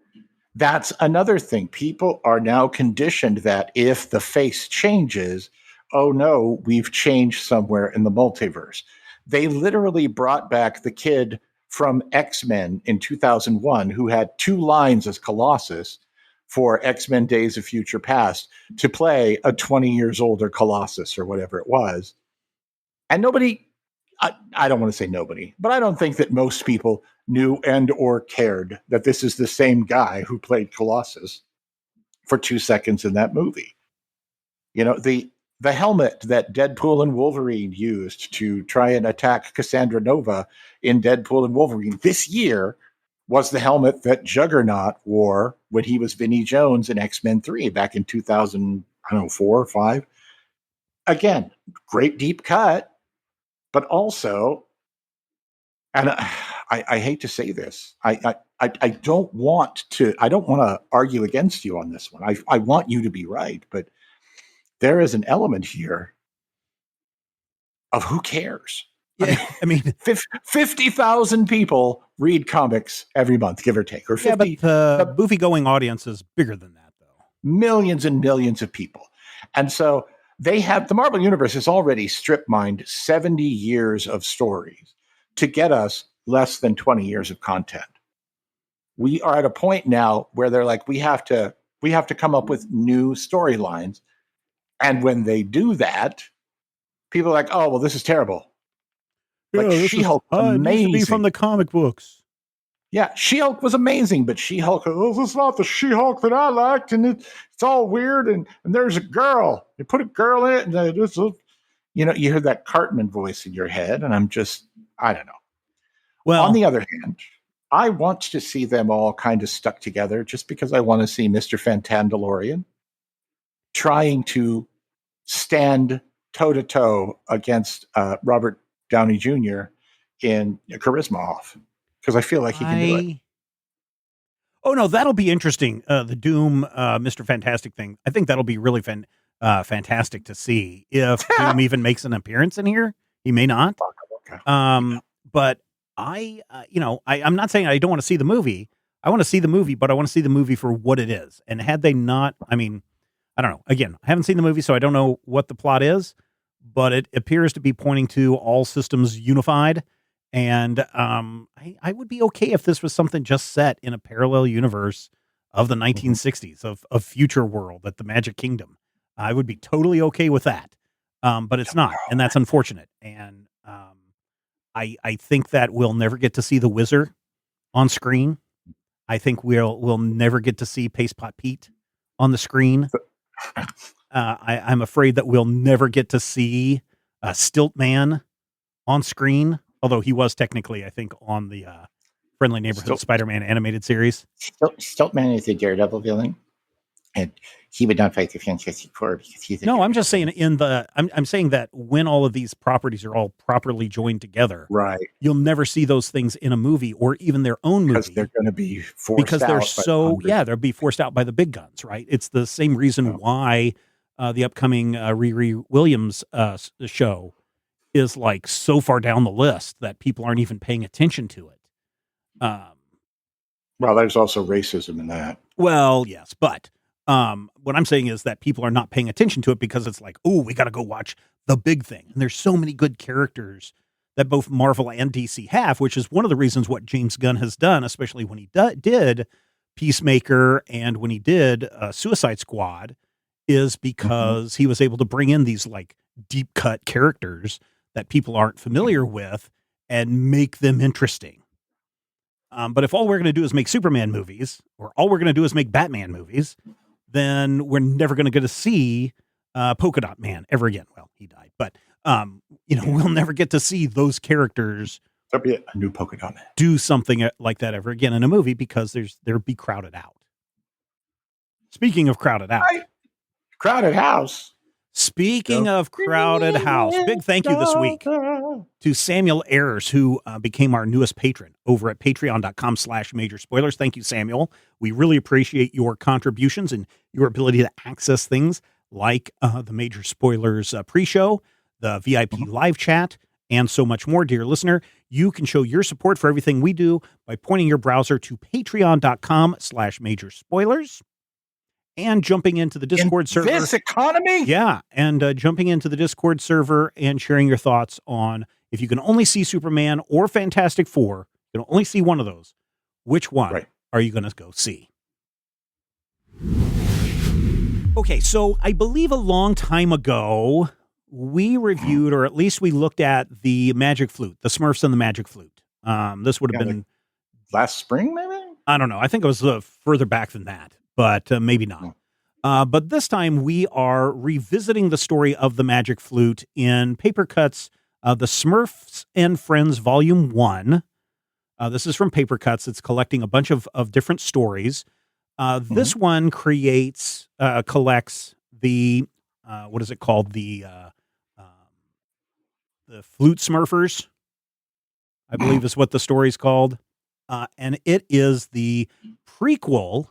[SPEAKER 2] that's another thing. People are now conditioned that if the face changes, oh no, we've changed somewhere in the multiverse. They literally brought back the kid from X-Men in 2001 who had 2 lines as Colossus for X-Men Days of Future Past to play a 20 years older Colossus or whatever it was. And nobody, I don't want to say nobody, but I don't think that most people knew and or cared that this is the same guy who played Colossus for 2 seconds in that movie. You know, the helmet that Deadpool and Wolverine used to try and attack Cassandra Nova in Deadpool and Wolverine this year was the helmet that Juggernaut wore when he was Vinnie Jones in X-Men 3 back in 2004 or 5. Again, great deep cut, but also, and I hate to say this, I don't want to argue against you on this one. I want you to be right, but there is an element here of who cares.
[SPEAKER 3] Yeah, I mean
[SPEAKER 2] 50,000 people read comics every month, give or take, or 50.
[SPEAKER 3] Yeah, but the movie-going audience is bigger than that, though.
[SPEAKER 2] Millions and millions of people, and so the Marvel Universe has already strip mined 70 years of stories to get us less than 20 years of content. We are at a point now where they're like, we have to come up with new storylines. And when they do that, people are like, oh, well, this is terrible. Like She-Hulk was amazing.
[SPEAKER 3] Needs to be from the comic books.
[SPEAKER 2] Yeah, She-Hulk was amazing, but She-Hulk, oh, it's not the She-Hulk that I liked, and it's all weird, and there's a girl. You put a girl in it, and you hear that Cartman voice in your head, and I don't know. Well, on the other hand, I want to see them all kind of stuck together just because I want to see Mr. Fantandalorian trying to stand toe-to-toe against Robert Downey Jr. in Charisma Off, because I feel like he can do it.
[SPEAKER 3] Oh, no, that'll be interesting. The Doom, Mr. Fantastic thing. I think that'll be really fantastic to see if Doom even makes an appearance in here. He may not. Okay. But I'm not saying I don't want to see the movie. I want to see the movie, but I want to see the movie for what it is. And had they not, I don't know. Again, I haven't seen the movie, so I don't know what the plot is, but it appears to be pointing to all systems unified. And I would be okay if this was something just set in a parallel universe of the 1960s, of future world at the Magic Kingdom. I would be totally okay with that. But it's not, and that's unfortunate. And I think that we'll never get to see the Wizard on screen. I think we'll never get to see Paste Pot Pete on the screen. I'm afraid that we'll never get to see Stilt Man on screen, although he was technically, I think, on the Friendly Neighborhood Spider-Man animated series.
[SPEAKER 2] Stilt Man is a Daredevil villain, and he would not fight the Fantastic Four because he's
[SPEAKER 3] no. I'm just saying I'm saying that when all of these properties are all properly joined together,
[SPEAKER 2] right?
[SPEAKER 3] You'll never see those things in a movie or even their own movie
[SPEAKER 2] because they're going to be forced
[SPEAKER 3] because they're they'll be forced out by the big guns, right? It's the same reason why the upcoming Riri Williams show is like so far down the list that people aren't even paying attention to it.
[SPEAKER 2] Well, there's also racism in that.
[SPEAKER 3] Well, yes, but what I'm saying is that people are not paying attention to it because it's like, oh, we got to go watch the big thing. And there's so many good characters that both Marvel and DC have, which is one of the reasons what James Gunn has done, especially when he did Peacemaker and when he did Suicide Squad, is because he was able to bring in these like deep cut characters that people aren't familiar with and make them interesting. But if all we're going to do is make Superman movies, or all we're going to do is make Batman movies, then we're never going to get to see Polka Dot Man ever again. Well, he died, but we'll never get to see those characters.
[SPEAKER 2] There'll be a new Polka Dot Man.
[SPEAKER 3] Do something like that ever again in a movie because they'll be crowded out. Speaking of crowded out,
[SPEAKER 2] crowded house.
[SPEAKER 3] Speaking of crowded house, big thank you this week to Samuel Ayers, who became our newest patron over at patreon.com/major spoilers. Thank you, Samuel. We really appreciate your contributions and your ability to access things like the Major Spoilers pre-show, the VIP live chat, and so much more. Dear listener, You can show your support for everything we do by pointing your browser to patreon.com/major spoilers and jumping into the Discord server.
[SPEAKER 2] This economy?
[SPEAKER 3] Yeah. And jumping into the Discord server and sharing your thoughts on if you can only see Superman or Fantastic Four, you can only see one of those. Which one are you going to go see? Okay, so I believe a long time ago, we reviewed, or at least we looked at the Magic Flute, the Smurfs and the Magic Flute. This would have been...
[SPEAKER 2] Like last spring, maybe?
[SPEAKER 3] I don't know. I think it was further back than that, but maybe not. But this time we are revisiting the story of the Magic Flute in Paper Cuts, the Smurfs and Friends Volume 1. This is from Paper Cuts. It's collecting a bunch of different stories. This one collects the, what is it called? The Flute Smurfers, I believe is what the story's called. And it is the prequel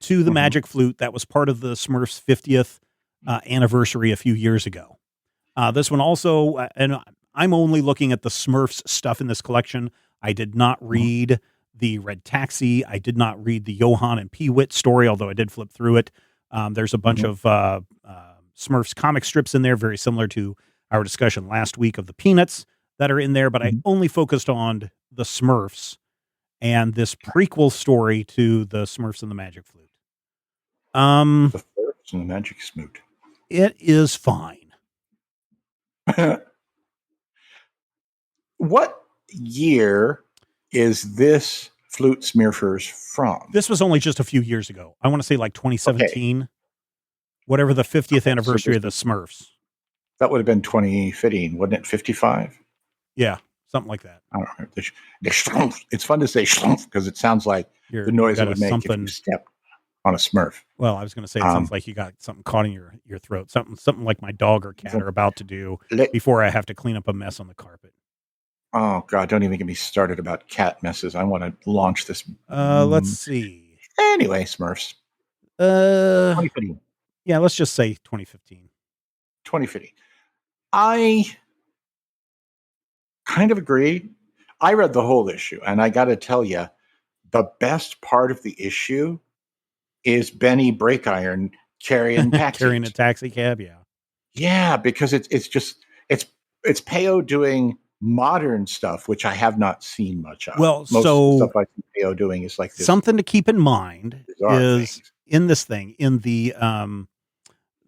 [SPEAKER 3] to the Magic Flute that was part of the Smurfs' 50th anniversary a few years ago. This one also, and I'm only looking at the Smurfs stuff in this collection. I did not read the Red Taxi. I did not read the Johan and Peewit story, although I did flip through it. There's a bunch of Smurfs comic strips in there, very similar to our discussion last week of the Peanuts that are in there, but I only focused on the Smurfs and this prequel story to the Smurfs and the Magic Flute.
[SPEAKER 2] The Smurfs and the Magic Smoot.
[SPEAKER 3] It is fine.
[SPEAKER 2] What year is this Flute Smurfers from?
[SPEAKER 3] This was only just a few years ago. I want to say like 2017, whatever the 50th anniversary of the Smurfs.
[SPEAKER 2] That would have been 2015, wouldn't it? 55?
[SPEAKER 3] Yeah, something like that.
[SPEAKER 2] I don't know. It's fun to say schlumph because it sounds like the noise it would make if you stepped on a Smurf.
[SPEAKER 3] Well, I was going to say it sounds like you got something caught in your throat. Something like my dog or cat are about to do before I have to clean up a mess on the carpet.
[SPEAKER 2] Oh, God, don't even get me started about cat messes. I want to launch this.
[SPEAKER 3] Let's see.
[SPEAKER 2] Anyway, Smurfs.
[SPEAKER 3] 2015. Yeah, let's just say 2015.
[SPEAKER 2] 2015. I kind of agree. I read the whole issue, and I got to tell you, the best part of the issue is Benny Breakiron carrying taxis.
[SPEAKER 3] Carrying a taxi cab, yeah.
[SPEAKER 2] Yeah, because it's Peo doing modern stuff, which I have not seen much of.
[SPEAKER 3] Well,
[SPEAKER 2] most
[SPEAKER 3] so
[SPEAKER 2] stuff I see Peo doing is like this.
[SPEAKER 3] Something to keep in mind is
[SPEAKER 2] things.
[SPEAKER 3] In this thing, in the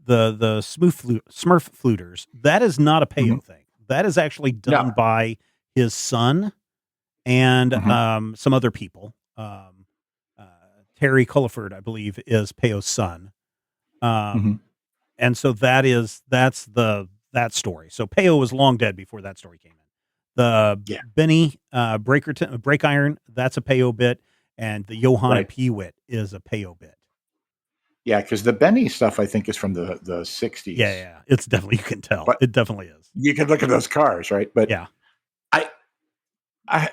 [SPEAKER 3] Smurf fluters, that is not a Peo thing. That is actually done by his son and some other people. Terry Culliford, I believe, is Peo's son. And so that's that story. So Peo was long dead before that story came in. The Benny Breakiron, that's a Peo bit, and the Johan and Peewit is a Peo bit.
[SPEAKER 2] Yeah, because the Benny stuff I think is from the 60s.
[SPEAKER 3] Yeah, it's definitely, you can tell. But it definitely is.
[SPEAKER 2] You can look at those cars, right? But
[SPEAKER 3] yeah,
[SPEAKER 2] I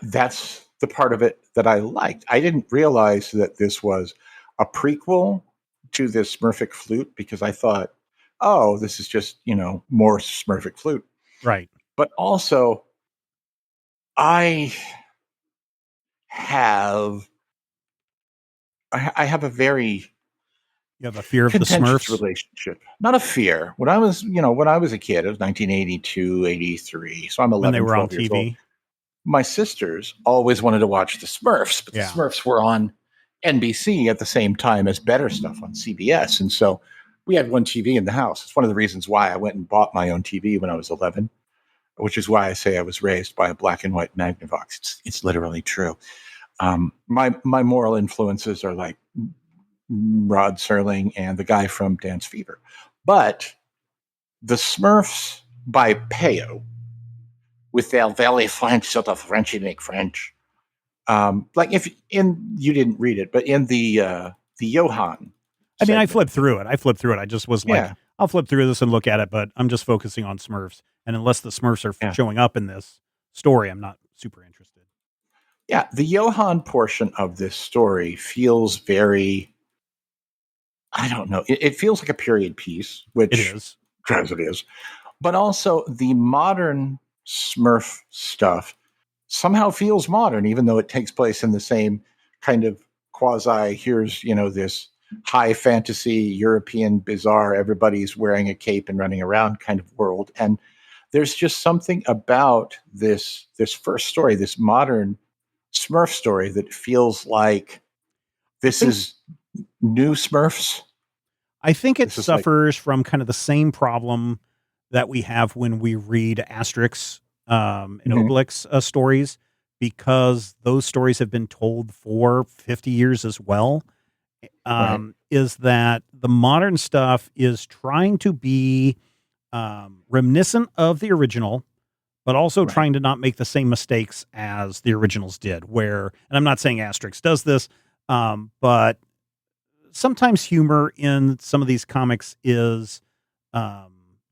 [SPEAKER 2] that's the part of it that I liked. I didn't realize that this was a prequel to this Smurfic Flute because I thought, oh, this is just, more Smurfic Flute.
[SPEAKER 3] Right.
[SPEAKER 2] But also, I have a very...
[SPEAKER 3] You have a fear of the Smurfs?
[SPEAKER 2] Relationship. Not a fear. When I was a kid, it was 1982, 83. So I'm 11,
[SPEAKER 3] when they were on
[SPEAKER 2] 12 years
[SPEAKER 3] TV.
[SPEAKER 2] old. My sisters always wanted to watch the Smurfs, but the Smurfs were on NBC at the same time as better stuff on CBS. And so we had one TV in the house. It's one of the reasons why I went and bought my own TV when I was 11, which is why I say I was raised by a black and white Magnavox. It's literally true. My moral influences are like Rod Serling and the guy from Dance Fever. But the Smurfs by Peo, with their very French sort of Frenchy make French. You didn't read it, but in the Johan.
[SPEAKER 3] I mean, I flipped through it. I just was like, I'll flip through this and look at it, but I'm just focusing on Smurfs. And unless the Smurfs are showing up in this story, I'm not super interested.
[SPEAKER 2] Yeah, the Johan portion of this story feels very, I don't know. It feels like a period piece, which
[SPEAKER 3] it is.
[SPEAKER 2] Because it is. But also the modern Smurf stuff somehow feels modern, even though it takes place in the same kind of quasi, here's, this high fantasy, European, bizarre, everybody's wearing a cape and running around kind of world. And there's just something about this first story, this modern Smurf story, that feels like this is new Smurfs.
[SPEAKER 3] I think it suffers from kind of the same problem that we have when we read Asterix and Obelix stories, because those stories have been told for 50 years as well. Is that the modern stuff is trying to be reminiscent of the original, but also trying to not make the same mistakes as the originals did. And I'm not saying Asterix does this, but sometimes humor in some of these comics is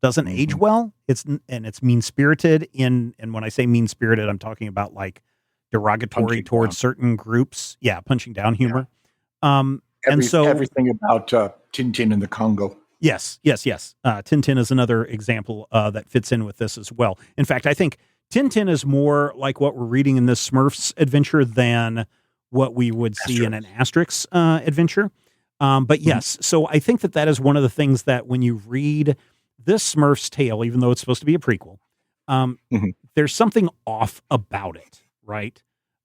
[SPEAKER 3] doesn't age well. It's mean spirited and when I say mean spirited, I'm talking about like derogatory punching towards down. Certain groups. Yeah, punching down humor. Yeah.
[SPEAKER 2] Everything about Tintin in the Congo.
[SPEAKER 3] Yes. Tintin is another example that fits in with this as well. In fact, I think Tintin is more like what we're reading in this Smurfs adventure than what we would see in an Asterix adventure. But yes, so I think that is one of the things that when you read this Smurfs tale, even though it's supposed to be a prequel, there's something off about it, right?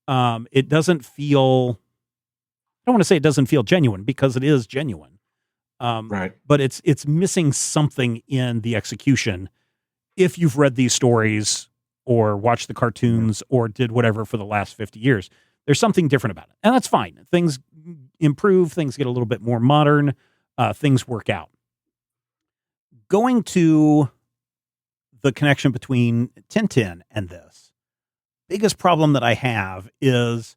[SPEAKER 3] It doesn't feel, I don't want to say it doesn't feel genuine, because it is genuine. But it's missing something in the execution. If you've read these stories or watched the cartoons or did whatever for the last 50 years, there's something different about it. And that's fine. Things improve, things get a little bit more modern, things work out. Going to the connection between Tintin and this, biggest problem that I have is,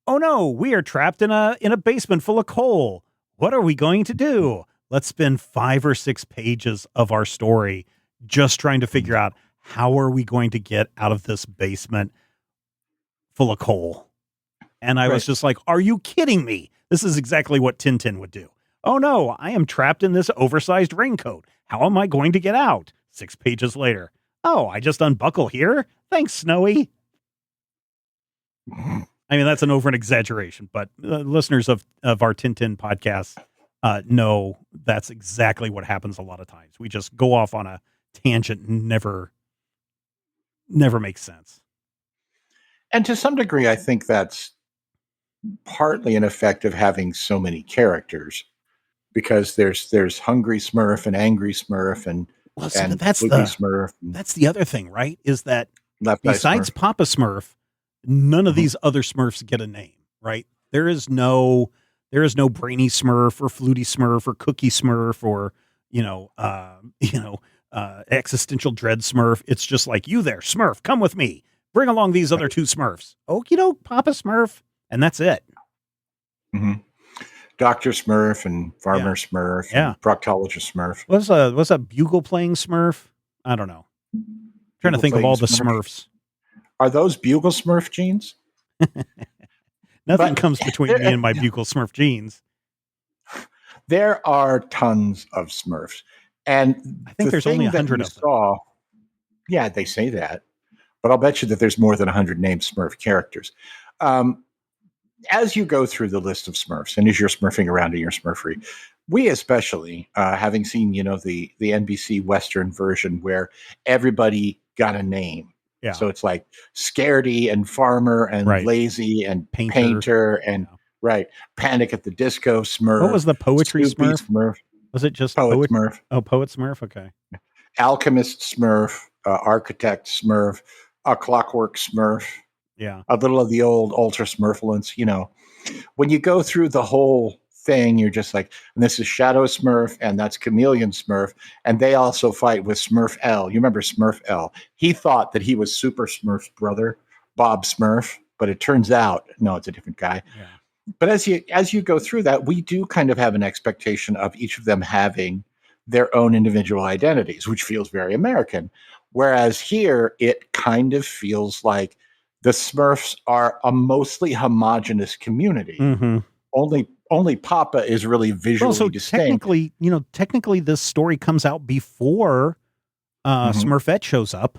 [SPEAKER 3] oh no, we are trapped in a basement full of coal. What are we going to do? Let's spend 5 or 6 pages of our story just trying to figure out how are we going to get out of this basement full of coal. And I was just like, are you kidding me? This is exactly what Tintin would do. Oh no, I am trapped in this oversized raincoat. How am I going to get out? 6 pages later. Oh, I just unbuckle here? Thanks, Snowy. I mean, that's an over an exaggeration, but listeners of our Tintin podcast know that's exactly what happens a lot of times. We just go off on a tangent and never makes sense.
[SPEAKER 2] And to some degree, I think that's partly an effect of having so many characters, because there's Hungry Smurf and Angry Smurf and
[SPEAKER 3] that's
[SPEAKER 2] Smurf.
[SPEAKER 3] That's the other thing, right? Is that
[SPEAKER 2] Left
[SPEAKER 3] besides
[SPEAKER 2] Smurf.
[SPEAKER 3] Papa Smurf, none of these other Smurfs get a name, right? There is no Brainy Smurf or Fluty Smurf or Cookie Smurf or Existential Dread Smurf. It's just like, you there, Smurf, come with me. Bring along these other 2 Smurfs. Okie doke, Papa Smurf, and that's it.
[SPEAKER 2] Dr. Smurf and Farmer Smurf and Proctologist Smurf.
[SPEAKER 3] What's a bugle playing Smurf? I don't know. Trying to think of all the Smurfs.
[SPEAKER 2] Are those Bugle Smurf jeans?
[SPEAKER 3] Nothing comes between me and my Bugle Smurf jeans.
[SPEAKER 2] There are tons of Smurfs. And
[SPEAKER 3] I think there's only 100 of them.
[SPEAKER 2] Yeah, they say that. But I'll bet you that there's more than 100 named Smurf characters. As you go through the list of Smurfs, and as you're smurfing around in your Smurfery, we especially, having seen, the NBC Western version where everybody got a name.
[SPEAKER 3] Yeah.
[SPEAKER 2] So it's like Scaredy and Farmer and Lazy and Painter and Panic at the Disco Smurf.
[SPEAKER 3] What was the poetry Smurf? Was it just
[SPEAKER 2] Poet Smurf?
[SPEAKER 3] Oh, Poet Smurf. Okay.
[SPEAKER 2] Alchemist Smurf, Architect Smurf, a Clockwork Smurf.
[SPEAKER 3] Yeah.
[SPEAKER 2] A little of the old Ultra Smurfulence. When you go through the whole thing, you're just like, and this is Shadow Smurf, and that's Chameleon Smurf, and they also fight with Smurf L. You remember Smurf L? He thought that he was Super Smurf's brother, Bob Smurf, but it turns out, no, it's a different guy.
[SPEAKER 3] Yeah.
[SPEAKER 2] But as you go through that, we do kind of have an expectation of each of them having their own individual identities, which feels very American. Whereas here, it kind of feels like the Smurfs are a mostly homogenous community. Only Papa is really visually distinct.
[SPEAKER 3] Technically, this story comes out before Smurfette shows up.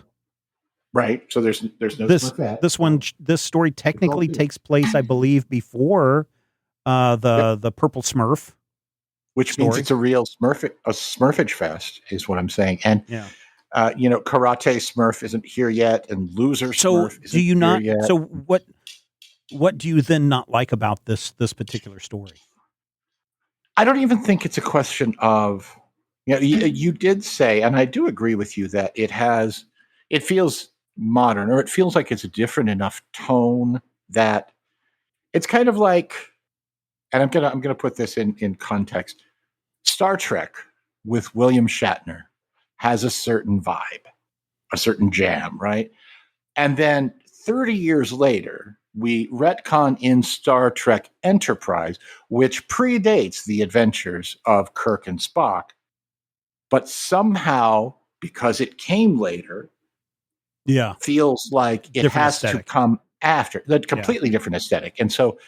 [SPEAKER 2] Right. So there's no
[SPEAKER 3] This
[SPEAKER 2] Smurfette.
[SPEAKER 3] this story technically
[SPEAKER 2] good.
[SPEAKER 3] takes place, I believe, before the Purple Smurf.
[SPEAKER 2] Which
[SPEAKER 3] story.
[SPEAKER 2] means it's a real Smurfage fest, is what I'm saying. And
[SPEAKER 3] Yeah.
[SPEAKER 2] Karate Smurf isn't here yet, and Loser
[SPEAKER 3] So
[SPEAKER 2] Smurf isn't
[SPEAKER 3] do you
[SPEAKER 2] here
[SPEAKER 3] not?
[SPEAKER 2] yet.
[SPEAKER 3] So what do you then not like about this particular story?
[SPEAKER 2] I don't even think it's a question of, you did say, and I do agree with you, that it feels modern, or it feels like it's a different enough tone that it's kind of like, and I'm gonna put this in context. Star Trek with William Shatner has a certain vibe, a certain jam, right? And then 30 years later, we retcon in Star Trek Enterprise, which predates the adventures of Kirk and Spock, but somehow, because it came later,
[SPEAKER 3] Yeah.
[SPEAKER 2] feels like it
[SPEAKER 3] Different
[SPEAKER 2] has
[SPEAKER 3] aesthetic.
[SPEAKER 2] to come after. The completely different aesthetic. And so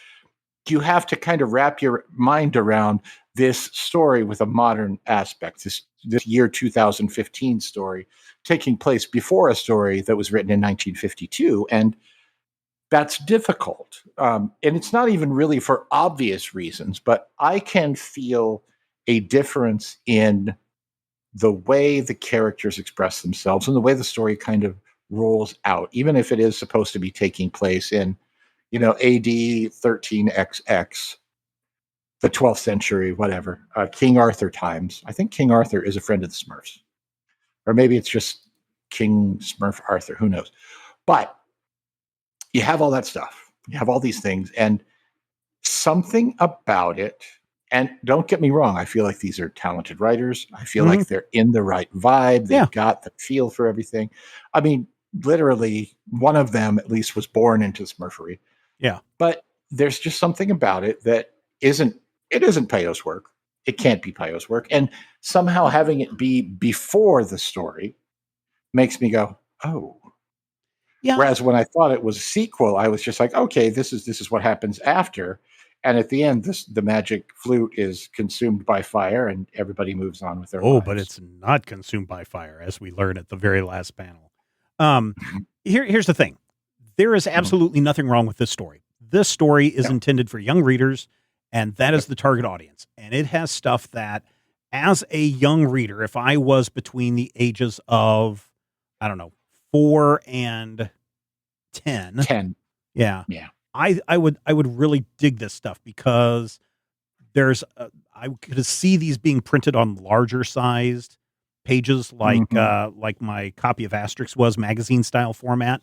[SPEAKER 2] you have to kind of wrap your mind around this story with a modern aspect, this year 2015 story taking place before a story that was written in 1952. And that's difficult. And it's not even really for obvious reasons, but I can feel a difference in the way the characters express themselves and the way the story kind of rolls out, even if it is supposed to be taking place in, AD 13XX, the 12th century, whatever, King Arthur times. I think King Arthur is a friend of the Smurfs. Or maybe it's just King Smurf Arthur, who knows. But you have all that stuff. You have all these things, and something about it, and don't get me wrong, I feel like these are talented writers. I feel like they're in the right vibe. They've got the feel for everything. I mean, literally, one of them at least was born into Smurfery.
[SPEAKER 3] Yeah.
[SPEAKER 2] But there's just something about it that isn't Payo's work. It can't be Payo's work. And somehow having it be before the story makes me go, oh.
[SPEAKER 3] Yeah.
[SPEAKER 2] Whereas when I thought it was a sequel, I was just like, okay, this is what happens after. And at the end, the magic flute is consumed by fire, and everybody moves on with their lives.
[SPEAKER 3] But it's not consumed by fire, as we learn at the very last panel. Here's the thing. There is absolutely nothing wrong with this story. This story is intended for young readers, and that is the target audience. And it has stuff that, as a young reader, if I was between the ages of, 4 and 10.
[SPEAKER 2] 10.
[SPEAKER 3] Yeah.
[SPEAKER 2] Yeah.
[SPEAKER 3] I would really dig this stuff, because I could see these being printed on larger sized pages, like my copy of Asterix was, magazine style format.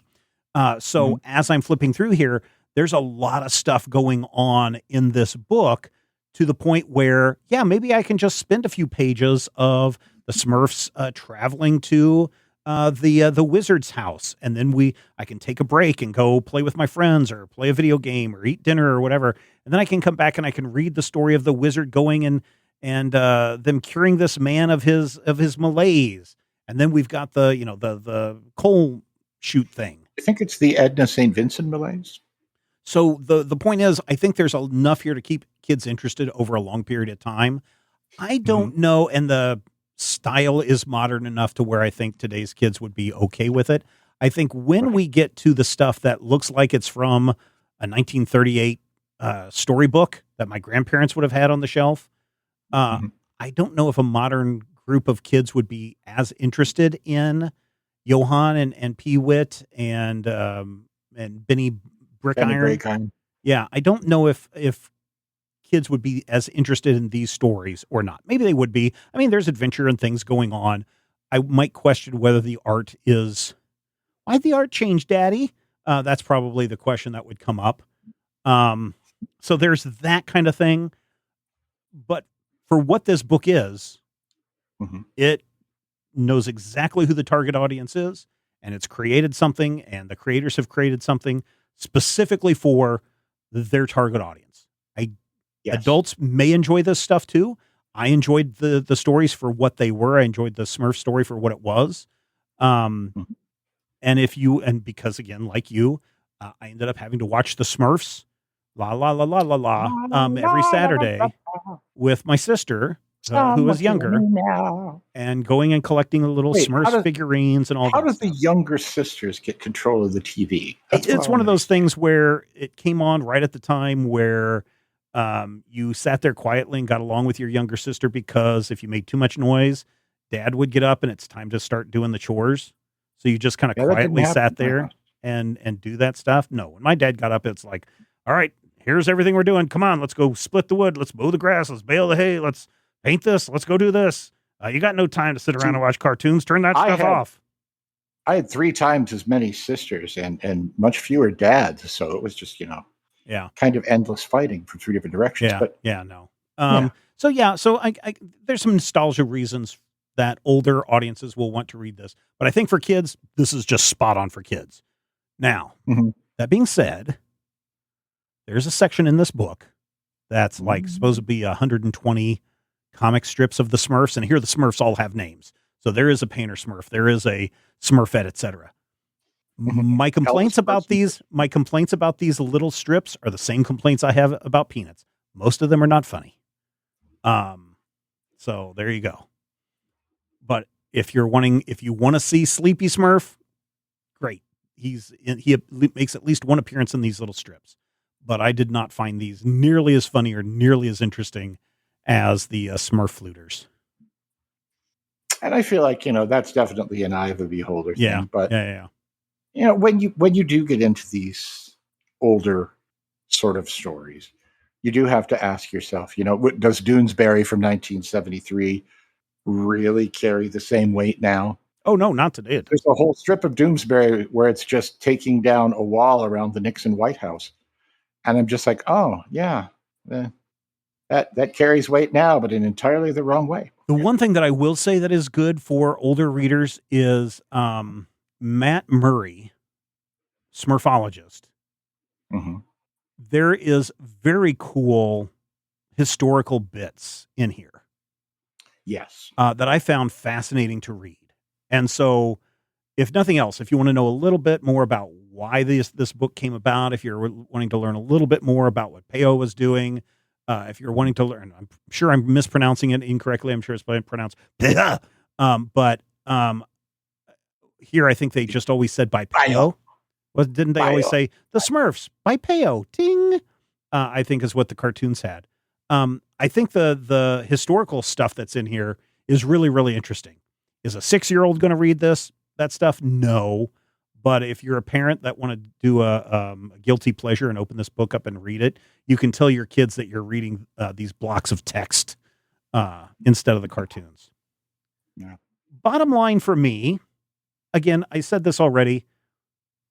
[SPEAKER 3] So as I'm flipping through here, there's a lot of stuff going on in this book, to the point where, maybe I can just spend a few pages of the Smurfs traveling to the wizard's house, and then I can take a break and go play with my friends, or play a video game, or eat dinner, or whatever, and then I can come back and I can read the story of the wizard going and them curing this man of his malaise, and then we've got the coal shoot thing.
[SPEAKER 2] I think it's the Edna St. Vincent malaise.
[SPEAKER 3] So the point is, I think there's enough here to keep kids interested over a long period of time. I don't know, and the style is modern enough to where I think today's kids would be okay with it. I think when we get to the stuff that looks like it's from a 1938 storybook that my grandparents would have had on the shelf, I don't know if a modern group of kids would be as interested in Johann and Peewit and Benny Brickiron. Yeah, I don't know if kids would be as interested in these stories or not. Maybe they would be. I mean, there's adventure and things going on. I might question whether the art is, why'd the art change, Daddy? That's probably the question that would come up. So there's that kind of thing. But for what this book is, it knows exactly who the target audience is, and it's created something, and the creators have created something specifically for their target audience. Adults may enjoy this stuff too. I enjoyed the stories for what they were. I enjoyed the Smurf story for what it was. And because again, like you, I ended up having to watch the Smurfs every Saturday with my sister. who was
[SPEAKER 2] Someone hear
[SPEAKER 3] younger,
[SPEAKER 2] me now.
[SPEAKER 3] and going and collecting the little
[SPEAKER 2] Wait,
[SPEAKER 3] Smurfs figurines and all
[SPEAKER 2] how
[SPEAKER 3] that
[SPEAKER 2] does
[SPEAKER 3] stuff.
[SPEAKER 2] the younger sisters get control of the TV? That's what
[SPEAKER 3] It's
[SPEAKER 2] I
[SPEAKER 3] one of
[SPEAKER 2] don't
[SPEAKER 3] those things where it came on right at the time where you sat there quietly and got along with your younger sister, because if you made too much noise, Dad would get up and it's time to start doing the chores. So you just kind of
[SPEAKER 2] Yeah, that didn't
[SPEAKER 3] quietly
[SPEAKER 2] happen
[SPEAKER 3] sat
[SPEAKER 2] at my
[SPEAKER 3] there
[SPEAKER 2] house.
[SPEAKER 3] and do that stuff. No, when my dad got up, it's like, all right, here's everything we're doing. Come on, let's go split the wood. Let's mow the grass. Let's bale the hay. Let's paint this. Let's go do this. You got no time to sit around and watch cartoons. Turn that stuff off.
[SPEAKER 2] I had 3 times as many sisters and much fewer dads, so it was just kind of endless fighting from 3 different directions. But
[SPEAKER 3] no. So I there's some nostalgia reasons that older audiences will want to read this, but I think for kids, this is just spot on for kids. Now, that being said, there's a section in this book that's like supposed to be 120 comic strips of the Smurfs, and here the Smurfs all have names. So there is a Painter Smurf, there is a Smurfette, etc. My complaints about these little strips are the same complaints I have about Peanuts. Most of them are not funny. So there you go. But if you want to see Sleepy Smurf, great. He makes at least one appearance in these little strips. But I did not find these nearly as funny or nearly as interesting as the Smurf Fluters.
[SPEAKER 2] And I feel like, that's definitely an eye of the beholder thing. But when you do get into these older sort of stories, you do have to ask yourself, does Doonesbury from 1973 really carry the same weight now?
[SPEAKER 3] Oh, no, not today.
[SPEAKER 2] There's a whole strip of Doonesbury where it's just taking down a wall around the Nixon White House. And I'm just like, oh, yeah, that carries weight now, but in entirely the wrong way.
[SPEAKER 3] The one thing that I will say that is good for older readers is Matt Murray, Smurfologist. There is very cool historical bits in here.
[SPEAKER 2] Yes.
[SPEAKER 3] That I found fascinating to read. And so, if nothing else, if you want to know a little bit more about why this book came about, if you're wanting to learn a little bit more about what Peo was doing, if you're wanting to learn, I'm sure I'm mispronouncing it incorrectly. I'm sure it's pronounced Peo. But here I think they just always said by Peo. Well, didn't they always say the Smurfs by Peo? Ting. I think is what the cartoons had. I think the historical stuff that's in here is really, really interesting. Is a 6-year-old going to read that stuff? No. But if you're a parent that want to do a guilty pleasure and open this book up and read it, you can tell your kids that you're reading these blocks of text instead of the cartoons.
[SPEAKER 2] Yeah.
[SPEAKER 3] Bottom line for me, again, I said this already,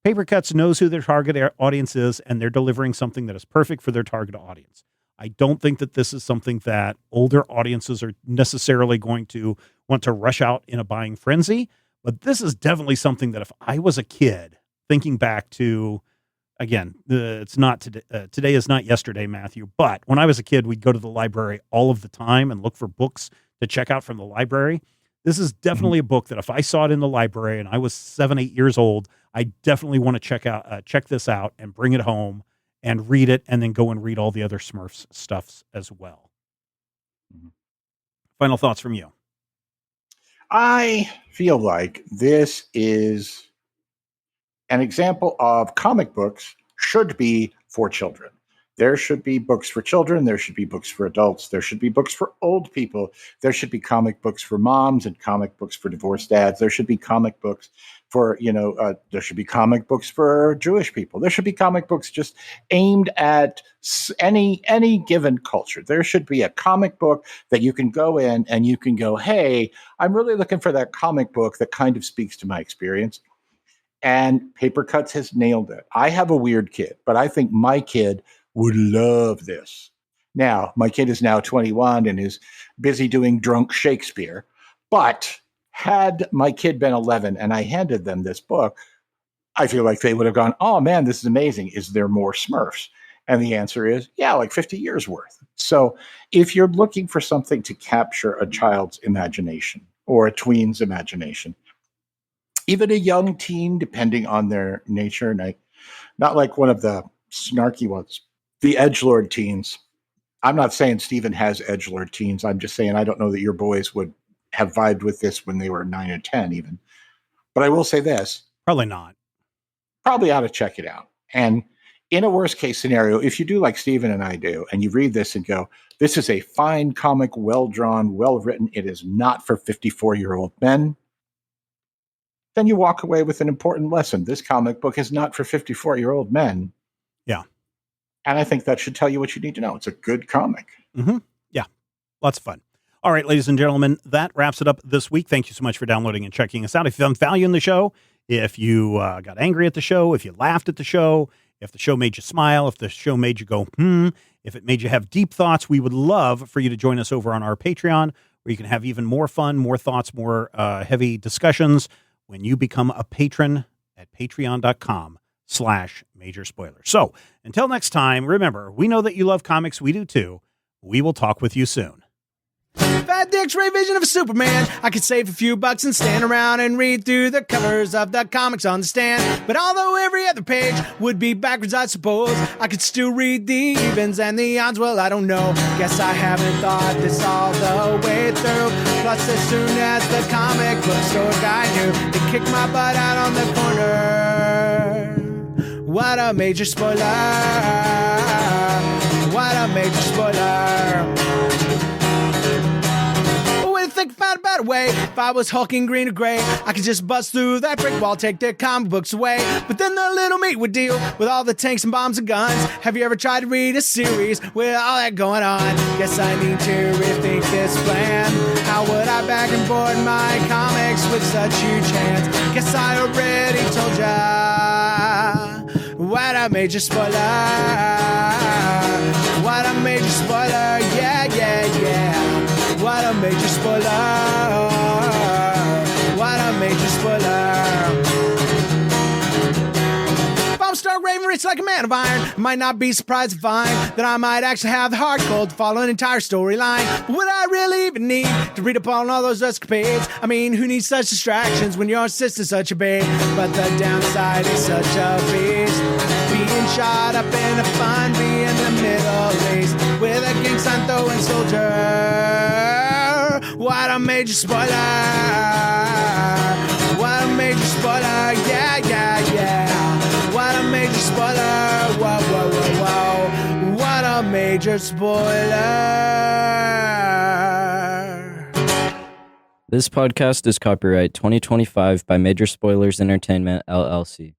[SPEAKER 3] Paper Cuts knows who their target audience is, and they're delivering something that is perfect for their target audience. I don't think that this is something that older audiences are necessarily going to want to rush out in a buying frenzy. But this is definitely something that if I was a kid, thinking back to, again, it's not today. Today is not yesterday, Matthew. But when I was a kid, we'd go to the library all of the time and look for books to check out from the library. This is definitely a book that if I saw it in the library and I was 7, 8 years old, I definitely want to check this out and bring it home and read it, and then go and read all the other Smurfs stuffs as well. Final thoughts from you.
[SPEAKER 2] I feel like this is an example of comic books should be for children. There should be books for children. There should be books for adults. There should be books for old people. There should be comic books for moms and comic books for divorced dads. There should be comic books for, there should be comic books for Jewish people. There should be comic books just aimed at any given culture. There should be a comic book that you can go in and you can go, hey, I'm really looking for that comic book that kind of speaks to my experience. And Paper Cuts has nailed it. I have a weird kid, but I think my kid would love this. Now, my kid is now 21 and is busy doing drunk Shakespeare. But had my kid been 11 and I handed them this book, I feel like they would have gone, oh man, this is amazing. Is there more Smurfs? And the answer is, yeah, like 50 years worth. So if you're looking for something to capture a child's imagination or a tween's imagination, even a young teen, depending on their nature, and not like one of the snarky ones, the edgelord teens I'm not saying Steven has edgelord teens. I'm just saying I don't know that your boys would have vibed with this when they were 9 and 10 even. But I will say this.
[SPEAKER 3] Probably not.
[SPEAKER 2] Probably ought to check it out. And in a worst case scenario, if you do like Steven and I do, and you read this and go, this is a fine comic, well-drawn, well-written, it is not for 54-year-old men, then you walk away with an important lesson. This comic book is not for 54-year-old men.
[SPEAKER 3] Yeah.
[SPEAKER 2] And I think that should tell you what you need to know. It's a good comic.
[SPEAKER 3] Mm-hmm. Yeah. Lots of fun. All right, ladies and gentlemen, that wraps it up this week. Thank you so much for downloading and checking us out. If you found value in the show, if you got angry at the show, if you laughed at the show, if the show made you smile, if the show made you go, if it made you have deep thoughts, we would love for you to join us over on our Patreon, where you can have even more fun, more thoughts, more heavy discussions when you become a patron at patreon.com/Major Spoilers. So until next time, remember, we know that you love comics. We do too. We will talk with you soon.
[SPEAKER 4] Fat Dick's Ray Vision of a Superman. I could save a few bucks and stand around and read through the covers of the comics on the stand. But although every other page would be backwards, I suppose I could still read the evens and the odds. Well, I don't know. Guess I haven't thought this all the way through. Plus, as soon as the comic book store guy knew, he kicked my butt out on the corner. What a major spoiler. What a major spoiler. Think about a better way. If I was hulking green or gray, I could just bust through that brick wall, take their comic books away. But then the little meat would deal with all the tanks and bombs and guns. Have you ever tried to read a series with all that going on? Guess I need to rethink this plan. How would I back and board my comics with such huge hands? Guess I already told ya. What a major spoiler. What a major spoiler. Yeah, yeah, yeah. What a major spoiler. What a major spoiler. If I'm Stark Raven, rich like a man of iron, I might not be surprised to find that I might actually have the heart cold to follow an entire storyline. But would I really even need to read up on all those escapades? I mean, who needs such distractions when your sister's such a babe? But the downside is such a beast. Being shot up in a fun bee in the Middle East with a gang sign throwing soldier. What a major spoiler. What a major spoiler. Yeah, yeah, yeah. What a major spoiler. Whoa, whoa, whoa, whoa. What a major spoiler.
[SPEAKER 5] This podcast is copyright 2025 by Major Spoilers Entertainment, LLC.